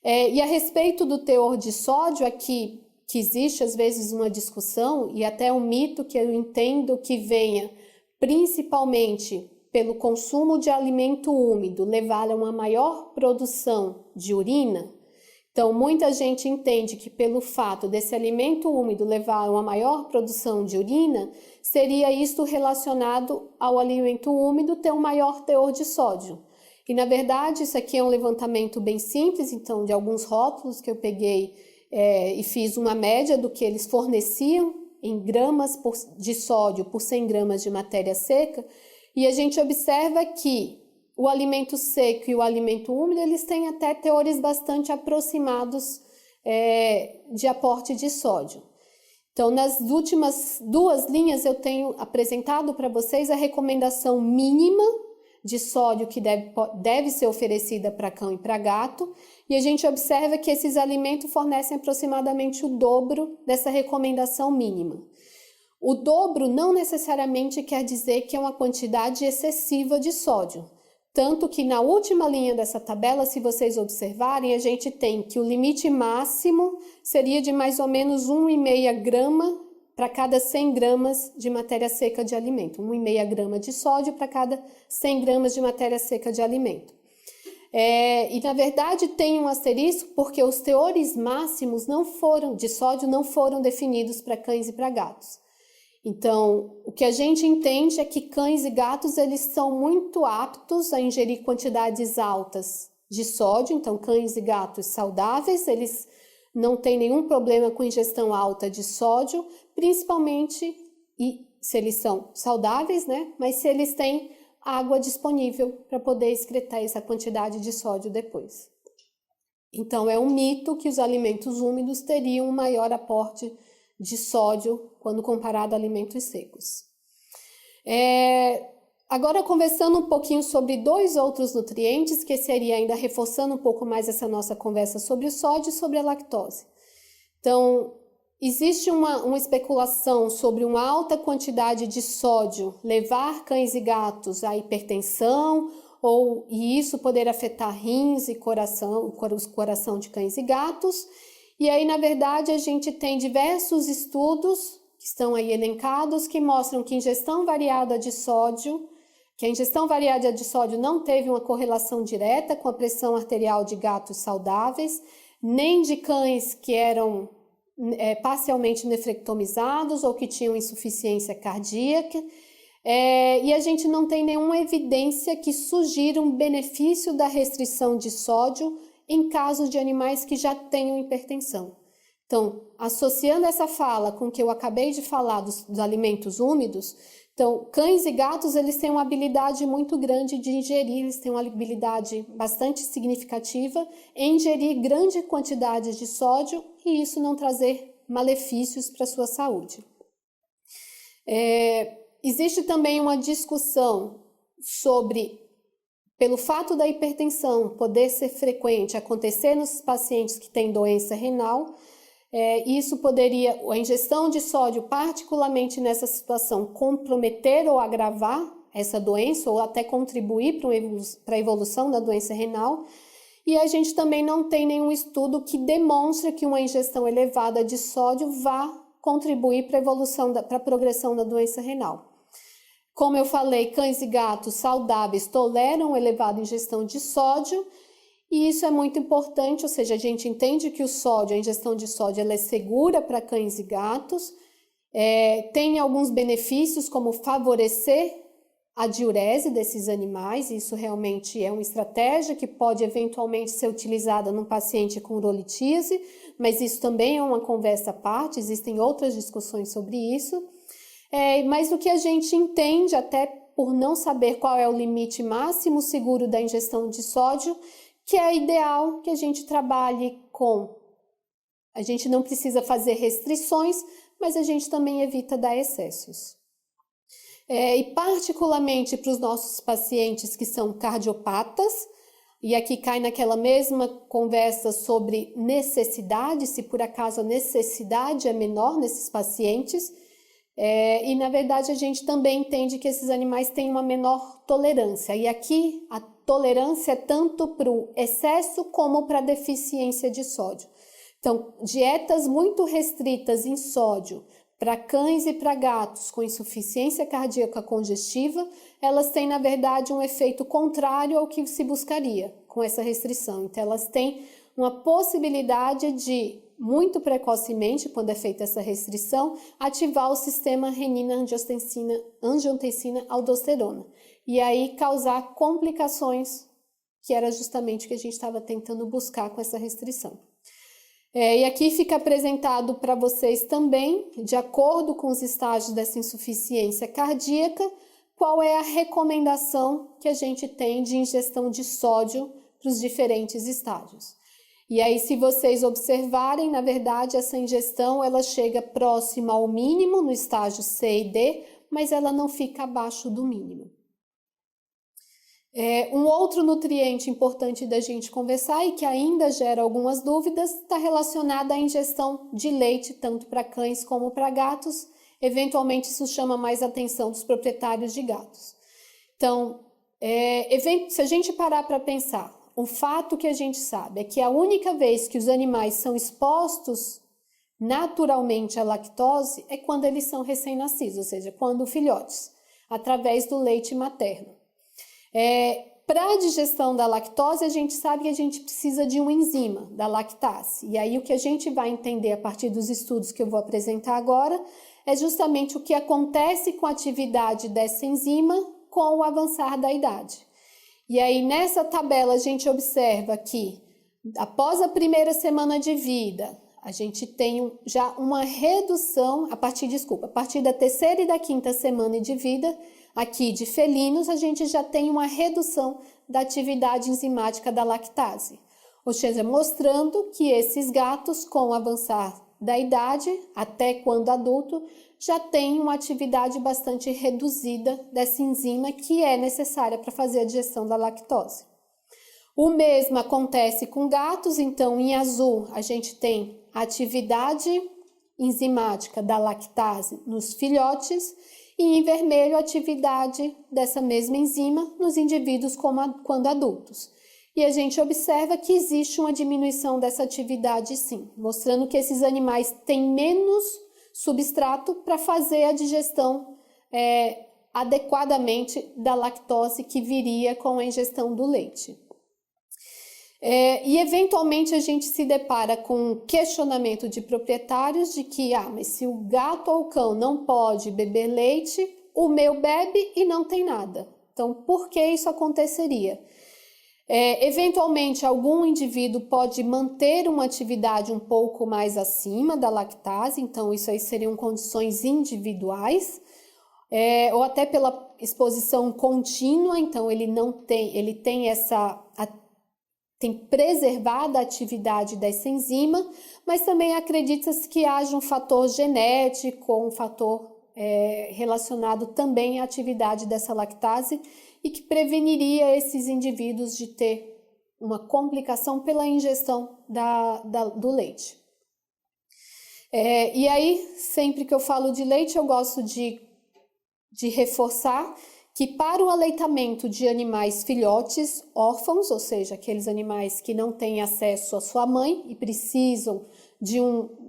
S2: E a respeito do teor de sódio, aqui que existe às vezes uma discussão e até um mito que eu entendo que venha principalmente pelo consumo de alimento úmido levar a uma maior produção de urina. Então, muita gente entende que pelo fato desse alimento úmido levar a uma maior produção de urina, seria isto relacionado ao alimento úmido ter um maior teor de sódio. E, na verdade, isso aqui é um levantamento bem simples, então, de alguns rótulos que eu peguei e fiz uma média do que eles forneciam em gramas de sódio por 100 gramas de matéria seca, e a gente observa que o alimento seco e o alimento úmido, eles têm até teores bastante aproximados de aporte de sódio. Então, nas últimas 2 linhas, eu tenho apresentado para vocês a recomendação mínima de sódio que deve ser oferecida para cão e para gato, e a gente observa que esses alimentos fornecem aproximadamente o dobro dessa recomendação mínima. O dobro não necessariamente quer dizer que é uma quantidade excessiva de sódio. Tanto que na última linha dessa tabela, se vocês observarem, a gente tem que o limite máximo seria de mais ou menos 1,5 grama para cada 100 gramas de matéria seca de alimento. 1,5 grama de sódio para cada 100 gramas de matéria seca de alimento. E na verdade tem um asterisco porque os teores máximos de sódio não foram definidos para cães e para gatos. Então, o que a gente entende é que cães e gatos eles são muito aptos a ingerir quantidades altas de sódio. Então, cães e gatos saudáveis, eles não têm nenhum problema com ingestão alta de sódio, principalmente se eles são saudáveis, né? Mas se eles têm água disponível para poder excretar essa quantidade de sódio depois. Então, é um mito que os alimentos úmidos teriam um maior aporte de sódio quando comparado a alimentos secos. Agora, conversando um pouquinho sobre 2 outros nutrientes, que seria ainda reforçando um pouco mais essa nossa conversa sobre o sódio e sobre a lactose. Então, existe uma especulação sobre uma alta quantidade de sódio levar cães e gatos à hipertensão, e isso poder afetar rins e coração de cães e gatos. E aí, na verdade, a gente tem diversos estudos que estão aí elencados que mostram que a ingestão variada de sódio não teve uma correlação direta com a pressão arterial de gatos saudáveis, nem de cães que eram parcialmente nefrectomizados ou que tinham insuficiência cardíaca. E a gente não tem nenhuma evidência que sugira um benefício da restrição de sódio em casos de animais que já tenham hipertensão. Então, associando essa fala com o que eu acabei de falar dos alimentos úmidos, então, cães e gatos, eles têm uma habilidade muito grande de ingerir, eles têm uma habilidade bastante significativa em ingerir grande quantidade de sódio e isso não trazer malefícios para a sua saúde. Existe também uma discussão sobre, pelo fato da hipertensão poder ser frequente, acontecer nos pacientes que têm doença renal, isso poderia, a ingestão de sódio, particularmente nessa situação, comprometer ou agravar essa doença ou até contribuir para a evolução da doença renal. E a gente também não tem nenhum estudo que demonstre que uma ingestão elevada de sódio vá contribuir para a progressão da doença renal. Como eu falei, cães e gatos saudáveis toleram elevada ingestão de sódio, e isso é muito importante, ou seja, a gente entende que a ingestão de sódio, ela é segura para cães e gatos, tem alguns benefícios como favorecer a diurese desses animais, isso realmente é uma estratégia que pode eventualmente ser utilizada num paciente com urolitíase, mas isso também é uma conversa à parte, existem outras discussões sobre isso. Mas o que a gente entende, até por não saber qual é o limite máximo seguro da ingestão de sódio, que é ideal que a gente trabalhe com. A gente não precisa fazer restrições, mas a gente também evita dar excessos. E particularmente para os nossos pacientes que são cardiopatas, e aqui cai naquela mesma conversa sobre necessidade, se por acaso a necessidade é menor nesses pacientes, E, na verdade, a gente também entende que esses animais têm uma menor tolerância. E aqui, a tolerância é tanto para o excesso como para a deficiência de sódio. Então, dietas muito restritas em sódio para cães e para gatos com insuficiência cardíaca congestiva, elas têm, na verdade, um efeito contrário ao que se buscaria com essa restrição. Então, elas têm uma possibilidade de, muito precocemente, quando é feita essa restrição, ativar o sistema renina-angiotensina-aldosterona e aí causar complicações, que era justamente o que a gente estava tentando buscar com essa restrição. E aqui fica apresentado para vocês também, de acordo com os estágios dessa insuficiência cardíaca, qual é a recomendação que a gente tem de ingestão de sódio para os diferentes estágios. E aí, se vocês observarem, na verdade, essa ingestão ela chega próxima ao mínimo no estágio C e D, mas ela não fica abaixo do mínimo. Um outro nutriente importante da gente conversar e que ainda gera algumas dúvidas está relacionado à ingestão de leite, tanto para cães como para gatos. Eventualmente, isso chama mais atenção dos proprietários de gatos. Então, se a gente parar para pensar, o fato que a gente sabe é que a única vez que os animais são expostos naturalmente à lactose é quando eles são recém-nascidos, ou seja, quando filhotes, através do leite materno. Para a digestão da lactose, a gente sabe que a gente precisa de uma enzima, da lactase. E aí o que a gente vai entender a partir dos estudos que eu vou apresentar agora é justamente o que acontece com a atividade dessa enzima com o avançar da idade. E aí nessa tabela a gente observa que após a primeira semana de vida, a gente tem já uma redução, a partir da terceira e da quinta semana de vida, aqui de felinos, a gente já tem uma redução da atividade enzimática da lactase. Ou seja, mostrando que esses gatos, com o avançar da idade, até quando adulto, já têm uma atividade bastante reduzida dessa enzima que é necessária para fazer a digestão da lactose. O mesmo acontece com gatos, então em azul a gente tem a atividade enzimática da lactase nos filhotes e em vermelho a atividade dessa mesma enzima nos indivíduos quando adultos. E a gente observa que existe uma diminuição dessa atividade sim, mostrando que esses animais têm menos substrato para fazer a digestão adequadamente da lactose que viria com a ingestão do leite. E eventualmente a gente se depara com um questionamento de proprietários de que, mas se o gato ou o cão não pode beber leite, o meu bebe e não tem nada. Então, por que isso aconteceria? Eventualmente, algum indivíduo pode manter uma atividade um pouco mais acima da lactase, então isso aí seriam condições individuais, ou até pela exposição contínua, então ele tem preservada a atividade dessa enzima, mas também acredita-se que haja um fator genético, um fator relacionado também à atividade dessa lactase e que preveniria esses indivíduos de ter uma complicação pela ingestão do leite. E aí, sempre que eu falo de leite, eu gosto de reforçar que para o aleitamento de animais filhotes órfãos, ou seja, aqueles animais que não têm acesso à sua mãe e precisam de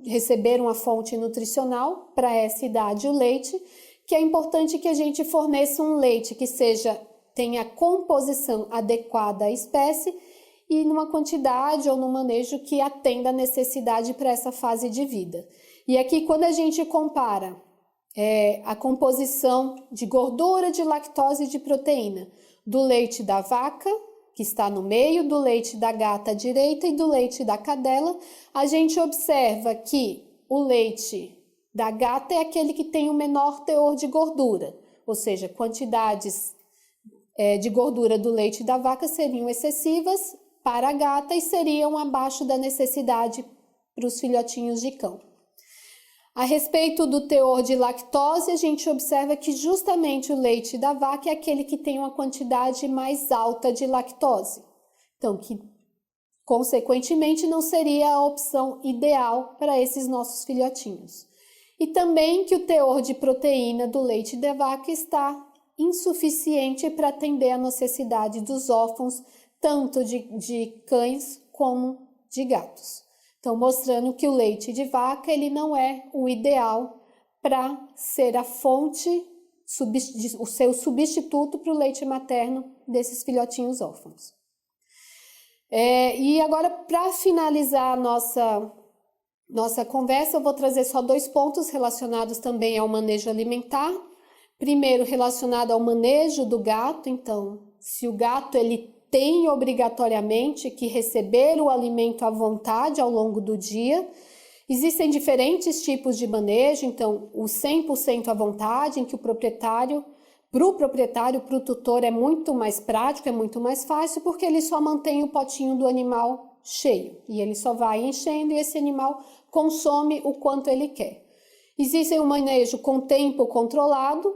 S2: receber uma fonte nutricional para essa idade, o leite, que é importante que a gente forneça um leite que tenha composição adequada à espécie e numa quantidade ou no manejo que atenda a necessidade para essa fase de vida. E aqui, quando a gente compara a composição de gordura, de lactose e de proteína do leite da vaca, que está no meio, do leite da gata à direita e do leite da cadela, a gente observa que o leite da gata é aquele que tem o menor teor de gordura, ou seja, quantidades de gordura do leite da vaca seriam excessivas para a gata e seriam abaixo da necessidade para os filhotinhos de cão. A respeito do teor de lactose, a gente observa que justamente o leite da vaca é aquele que tem uma quantidade mais alta de lactose. Então, que consequentemente não seria a opção ideal para esses nossos filhotinhos. e também que o teor de proteína do leite de vaca está insuficiente para atender a necessidade dos órfãos, tanto de cães como de gatos. Então, mostrando que o leite de vaca ele não é o ideal para ser a fonte, o seu substituto para o leite materno desses filhotinhos órfãos. E agora, para finalizar a nossa conversa, eu vou trazer só 2 pontos relacionados também ao manejo alimentar. Primeiro, relacionado ao manejo do gato. Então, se o gato ele tem obrigatoriamente que receber o alimento à vontade ao longo do dia, existem diferentes tipos de manejo. Então, o 100% à vontade, em que para o tutor é muito mais prático, é muito mais fácil, porque ele só mantém o potinho do animal cheio e ele só vai enchendo e esse animal consome o quanto ele quer. Existe um manejo com tempo controlado,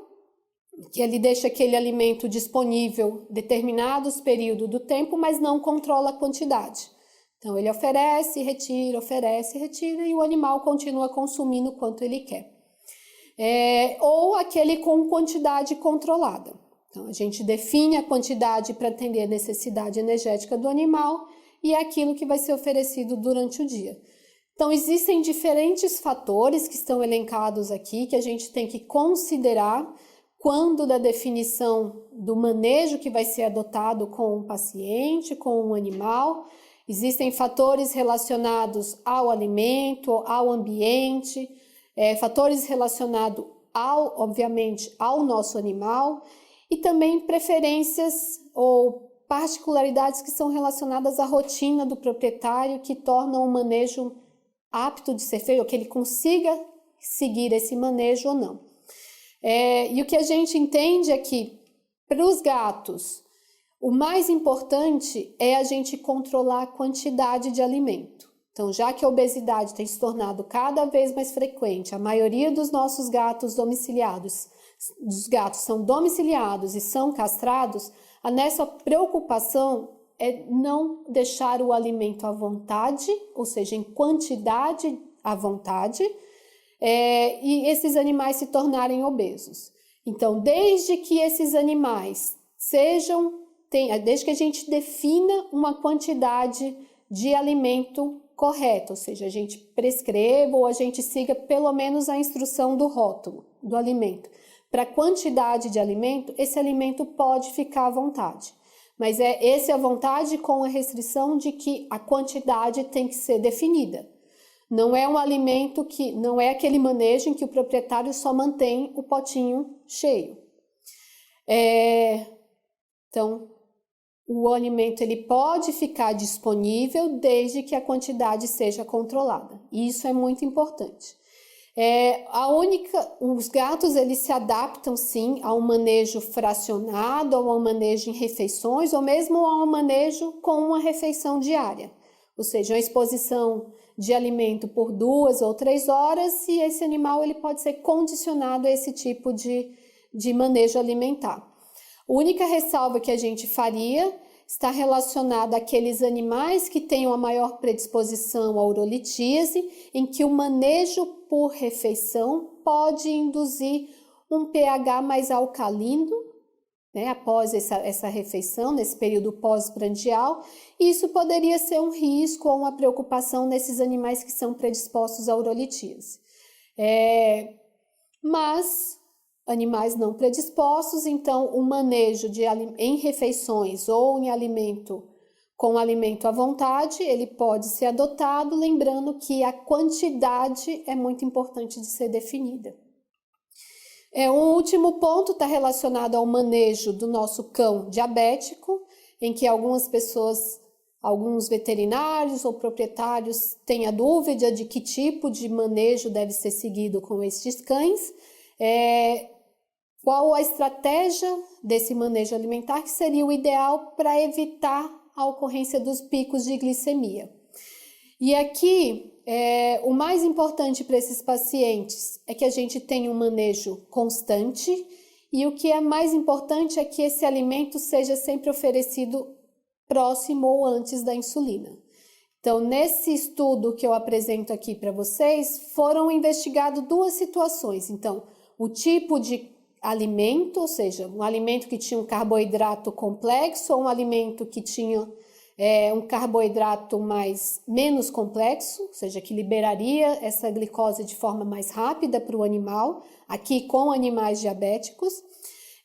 S2: que ele deixa aquele alimento disponível determinados períodos do tempo, mas não controla a quantidade. Então, ele oferece, retira e o animal continua consumindo o quanto ele quer. Ou aquele com quantidade controlada. Então, a gente define a quantidade para atender a necessidade energética do animal e é aquilo que vai ser oferecido durante o dia. Então, existem diferentes fatores que estão elencados aqui que a gente tem que considerar quando da definição do manejo que vai ser adotado com o paciente, com o animal. Existem fatores relacionados ao alimento, ao ambiente, fatores relacionados, obviamente, ao nosso animal e também preferências ou particularidades que são relacionadas à rotina do proprietário que tornam o manejo apto de ser feito, ou que ele consiga seguir esse manejo ou não. E o que a gente entende é que, para os gatos, o mais importante é a gente controlar a quantidade de alimento. Então, já que a obesidade tem se tornado cada vez mais frequente, a maioria dos nossos gatos domiciliados, dos gatos são domiciliados e são castrados, a nossa preocupação é não deixar o alimento à vontade, ou seja, em quantidade à vontade, e esses animais se tornarem obesos. Então, desde que esses animais desde que a gente defina uma quantidade de alimento correta, ou seja, a gente prescreva ou a gente siga pelo menos a instrução do rótulo do alimento. Para a quantidade de alimento, esse alimento pode ficar à vontade. Mas esse à vontade com a restrição de que a quantidade tem que ser definida. Não é um alimento não é aquele manejo em que o proprietário só mantém o potinho cheio. Então, o alimento ele pode ficar disponível desde que a quantidade seja controlada. E isso é muito importante. Os gatos eles se adaptam sim a um manejo fracionado, ou a um manejo em refeições, ou mesmo a um manejo com uma refeição diária. Ou seja, uma exposição de alimento por 2 ou 3 horas e esse animal ele pode ser condicionado a esse tipo de manejo alimentar. A única ressalva que a gente faria está relacionada àqueles animais que tenham a maior predisposição à urolitíase, em que o manejo por refeição pode induzir um pH mais alcalino, né, após essa refeição, nesse período pós-prandial, e isso poderia ser um risco ou uma preocupação nesses animais que são predispostos à urolitíase. Mas animais não predispostos, então o manejo em refeições ou em alimento com alimento à vontade, ele pode ser adotado, lembrando que a quantidade é muito importante de ser definida. Um último ponto está relacionado ao manejo do nosso cão diabético, em que algumas pessoas, alguns veterinários ou proprietários têm a dúvida de que tipo de manejo deve ser seguido com estes cães. Qual a estratégia desse manejo alimentar que seria o ideal para evitar a ocorrência dos picos de glicemia? E aqui, o mais importante para esses pacientes é que a gente tenha um manejo constante e o que é mais importante é que esse alimento seja sempre oferecido próximo ou antes da insulina. Então, nesse estudo que eu apresento aqui para vocês, foram investigadas duas situações. Então, o tipo de alimento, ou seja, um alimento que tinha um carboidrato complexo ou um alimento que tinha um carboidrato menos complexo, ou seja, que liberaria essa glicose de forma mais rápida para o animal, aqui com animais diabéticos.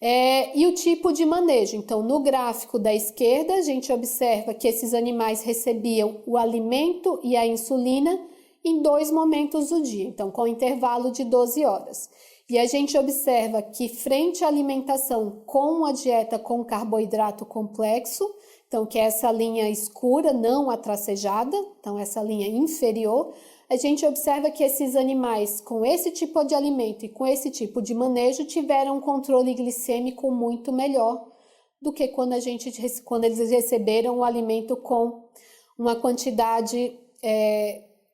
S2: E o tipo de manejo. Então, no gráfico da esquerda, a gente observa que esses animais recebiam o alimento e a insulina em 2 momentos do dia, então com intervalo de 12 horas. E a gente observa que frente à alimentação com a dieta com carboidrato complexo, então que é essa linha escura, não a tracejada, então essa linha inferior, a gente observa que esses animais com esse tipo de alimento e com esse tipo de manejo tiveram um controle glicêmico muito melhor do que quando eles receberam o alimento com uma quantidade,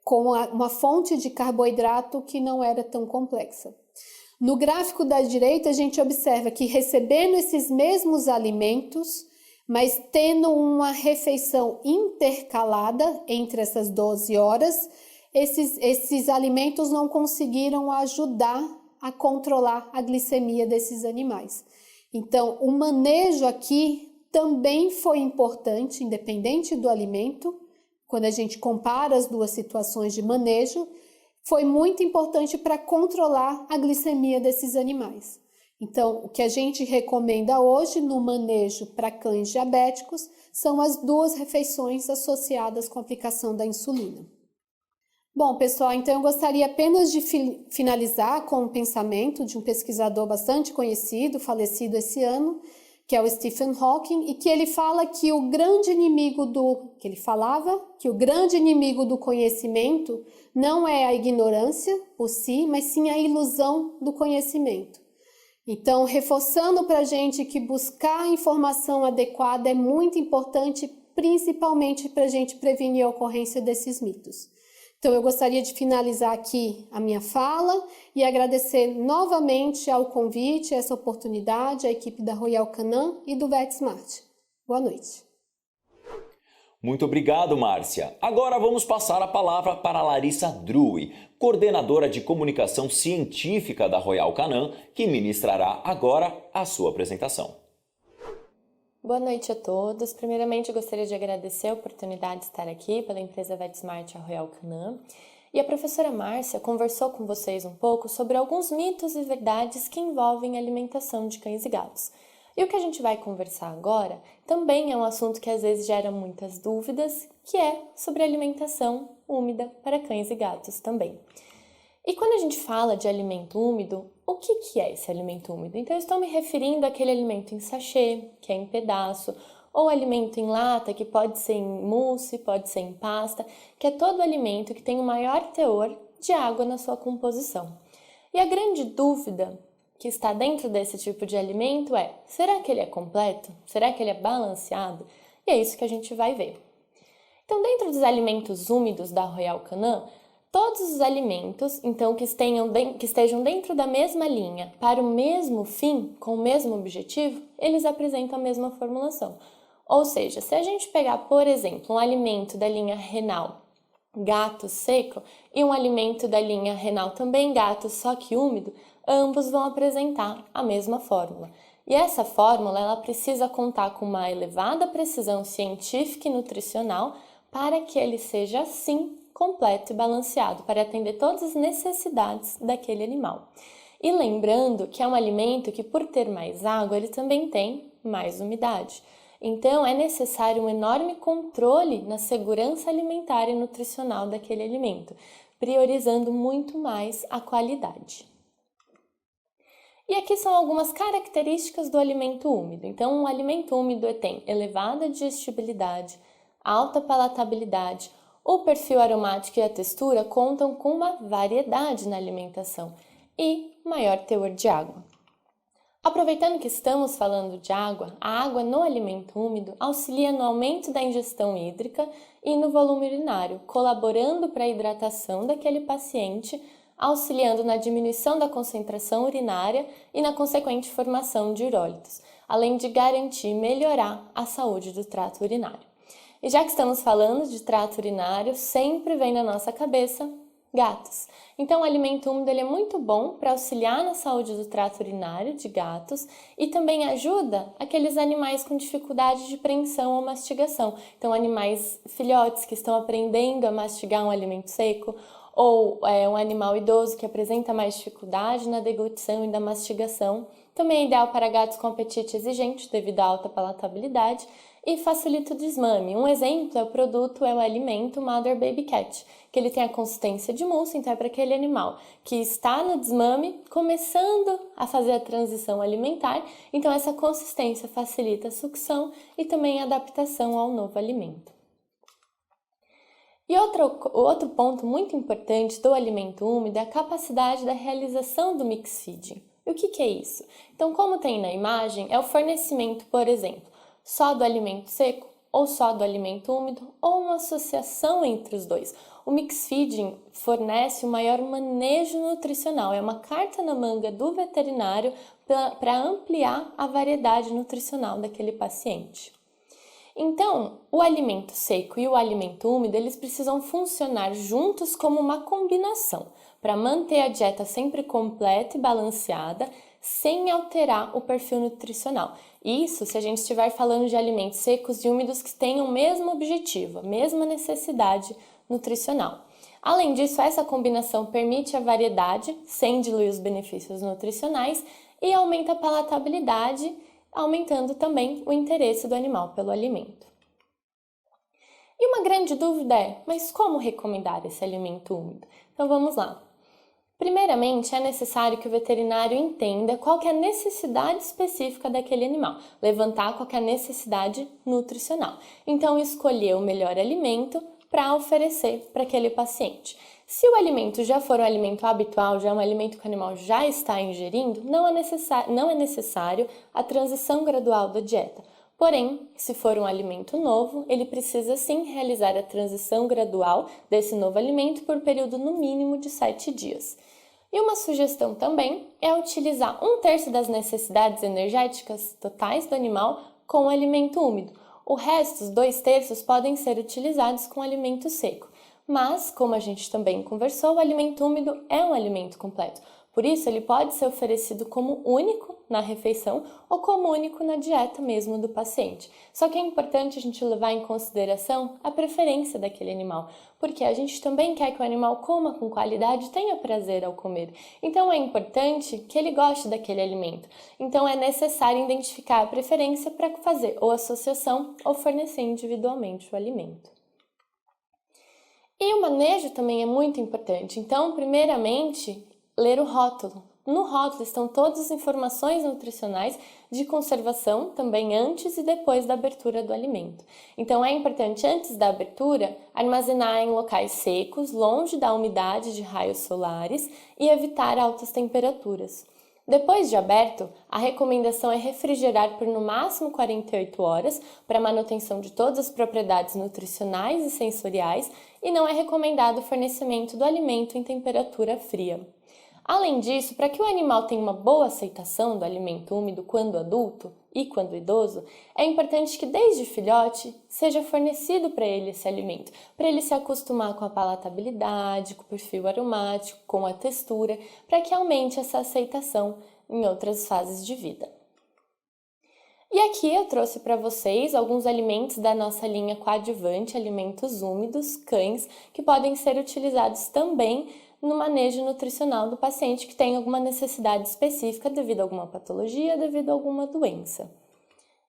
S2: com uma fonte de carboidrato que não era tão complexa. No gráfico da direita, a gente observa que recebendo esses mesmos alimentos, mas tendo uma refeição intercalada entre essas 12 horas, esses alimentos não conseguiram ajudar a controlar a glicemia desses animais. Então, o manejo aqui também foi importante, independente do alimento. Quando a gente compara as duas situações de manejo, foi muito importante para controlar a glicemia desses animais. Então, o que a gente recomenda hoje no manejo para cães diabéticos são as 2 refeições associadas com a aplicação da insulina. Bom, pessoal, então eu gostaria apenas de finalizar com um pensamento de um pesquisador bastante conhecido, falecido esse ano, que é o Stephen Hawking, e que ele fala que o grande inimigo do conhecimento não é a ignorância por si, mas sim a ilusão do conhecimento. Então, reforçando para a gente que buscar a informação adequada é muito importante, principalmente para a gente prevenir a ocorrência desses mitos. Então, eu gostaria de finalizar aqui a minha fala e agradecer novamente ao convite, essa oportunidade, à equipe da Royal Canin e do VetSmart. Boa noite.
S1: Muito obrigado, Márcia. Agora vamos passar a palavra para Larissa Drui, coordenadora de comunicação científica da Royal Canin, que ministrará agora a sua apresentação.
S3: Boa noite a todos. Primeiramente, eu gostaria de agradecer a oportunidade de estar aqui pela empresa VetSmart, a Royal Canin. E a professora Márcia conversou com vocês um pouco sobre alguns mitos e verdades que envolvem a alimentação de cães e gatos. E o que a gente vai conversar agora também é um assunto que às vezes gera muitas dúvidas, que é sobre alimentação úmida para cães e gatos também. E quando a gente fala de alimento úmido, o que é esse alimento úmido? Então, eu estou me referindo àquele alimento em sachê, que é em pedaço, ou alimento em lata, que pode ser em mousse, pode ser em pasta, que é todo alimento que tem o maior teor de água na sua composição. E a grande dúvida que está dentro desse tipo de alimento é: será que ele é completo? Será que ele é balanceado? E é isso que a gente vai ver. Então, dentro dos alimentos úmidos da Royal Canin, todos os alimentos, então, que estejam dentro da mesma linha, para o mesmo fim, com o mesmo objetivo, eles apresentam a mesma formulação. Ou seja, se a gente pegar, por exemplo, um alimento da linha renal, gato seco, e um alimento da linha renal também gato, só que úmido, ambos vão apresentar a mesma fórmula. E essa fórmula, ela precisa contar com uma elevada precisão científica e nutricional para que ele seja, assim, completo e balanceado, para atender todas as necessidades daquele animal. E lembrando que é um alimento que, por ter mais água, ele também tem mais umidade. Então, é necessário um enorme controle na segurança alimentar e nutricional daquele alimento, priorizando muito mais a qualidade. E aqui são algumas características do alimento úmido. Então, um alimento úmido tem elevada digestibilidade, alta palatabilidade, o perfil aromático e a textura contam com uma variedade na alimentação e maior teor de água. Aproveitando que estamos falando de água, a água no alimento úmido auxilia no aumento da ingestão hídrica e no volume urinário, colaborando para a hidratação daquele paciente, auxiliando na diminuição da concentração urinária e na consequente formação de urólitos, além de garantir e melhorar a saúde do trato urinário. E já que estamos falando de trato urinário, sempre vem na nossa cabeça gatos. Então, o alimento úmido ele é muito bom para auxiliar na saúde do trato urinário de gatos e também ajuda aqueles animais com dificuldade de preensão ou mastigação. Então, animais filhotes que estão aprendendo a mastigar um alimento seco ou um animal idoso que apresenta mais dificuldade na deglutição e da mastigação. Também é ideal para gatos com apetite exigente devido à alta palatabilidade e facilita o desmame. Um exemplo é o alimento Mother Baby Cat, que ele tem a consistência de mousse, então é para aquele animal que está no desmame, começando a fazer a transição alimentar, então essa consistência facilita a sucção e também a adaptação ao novo alimento. E outro ponto muito importante do alimento úmido é a capacidade da realização do mix feeding. E o que é isso? Então, como tem na imagem, é o fornecimento, por exemplo, só do alimento seco, ou só do alimento úmido, ou uma associação entre os dois. O mix feeding fornece o maior manejo nutricional, é uma carta na manga do veterinário para ampliar a variedade nutricional daquele paciente. Então, o alimento seco e o alimento úmido, eles precisam funcionar juntos como uma combinação, para manter a dieta sempre completa e balanceada, sem alterar o perfil nutricional. Isso se a gente estiver falando de alimentos secos e úmidos que tenham o mesmo objetivo, a mesma necessidade nutricional. Além disso, essa combinação permite a variedade, sem diluir os benefícios nutricionais, e aumenta a palatabilidade, aumentando também o interesse do animal pelo alimento. E uma grande dúvida é, mas como recomendar esse alimento úmido? Então vamos lá. Primeiramente, é necessário que o veterinário entenda qual que é a necessidade específica daquele animal, levantar qual que é a necessidade nutricional. Então, escolher o melhor alimento para oferecer para aquele paciente. Se o alimento já for um alimento habitual, já é um alimento que o animal já está ingerindo, não é necessário a transição gradual da dieta. Porém, se for um alimento novo, ele precisa sim realizar a transição gradual desse novo alimento por período no mínimo de 7 dias. E uma sugestão também é utilizar 1/3 das necessidades energéticas totais do animal com o alimento úmido. O resto, os 2/3, podem ser utilizados com alimento seco. Mas, como a gente também conversou, o alimento úmido é um alimento completo. Por isso, ele pode ser oferecido como único na refeição ou como único na dieta mesmo do paciente. Só que é importante a gente levar em consideração a preferência daquele animal, porque a gente também quer que o animal coma com qualidade e tenha prazer ao comer. Então, é importante que ele goste daquele alimento. Então, é necessário identificar a preferência para fazer ou associação ou fornecer individualmente o alimento. E o manejo também é muito importante. Então, primeiramente, ler o rótulo. No rótulo estão todas as informações nutricionais de conservação, também antes e depois da abertura do alimento. Então, é importante, antes da abertura, armazenar em locais secos, longe da umidade de raios solares e evitar altas temperaturas. Depois de aberto, a recomendação é refrigerar por no máximo 48 horas para manutenção de todas as propriedades nutricionais e sensoriais e não é recomendado o fornecimento do alimento em temperatura fria. Além disso, para que o animal tenha uma boa aceitação do alimento úmido quando adulto e quando idoso, é importante que desde filhote seja fornecido para ele esse alimento, para ele se acostumar com a palatabilidade, com o perfil aromático, com a textura, para que aumente essa aceitação em outras fases de vida. E aqui eu trouxe para vocês alguns alimentos da nossa linha coadjuvante, alimentos úmidos, cães, que podem ser utilizados também no manejo nutricional do paciente que tem alguma necessidade específica devido a alguma patologia, devido a alguma doença.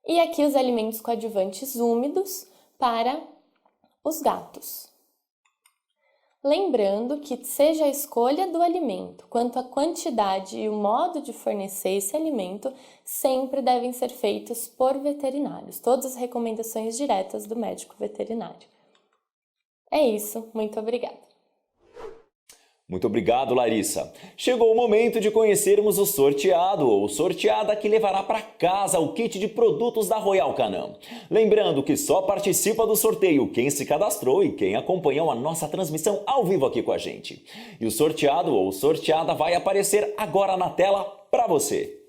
S3: E aqui os alimentos coadjuvantes úmidos para os gatos. Lembrando que seja a escolha do alimento, quanto a quantidade e o modo de fornecer esse alimento, sempre devem ser feitos por veterinários. Todas as recomendações diretas do médico veterinário. É isso, muito obrigada.
S1: Muito obrigado, Larissa. Chegou o momento de conhecermos o sorteado ou sorteada que levará para casa o kit de produtos da Royal Canin. Lembrando que só participa do sorteio quem se cadastrou e quem acompanhou a nossa transmissão ao vivo aqui com a gente. E o sorteado ou sorteada vai aparecer agora na tela para você.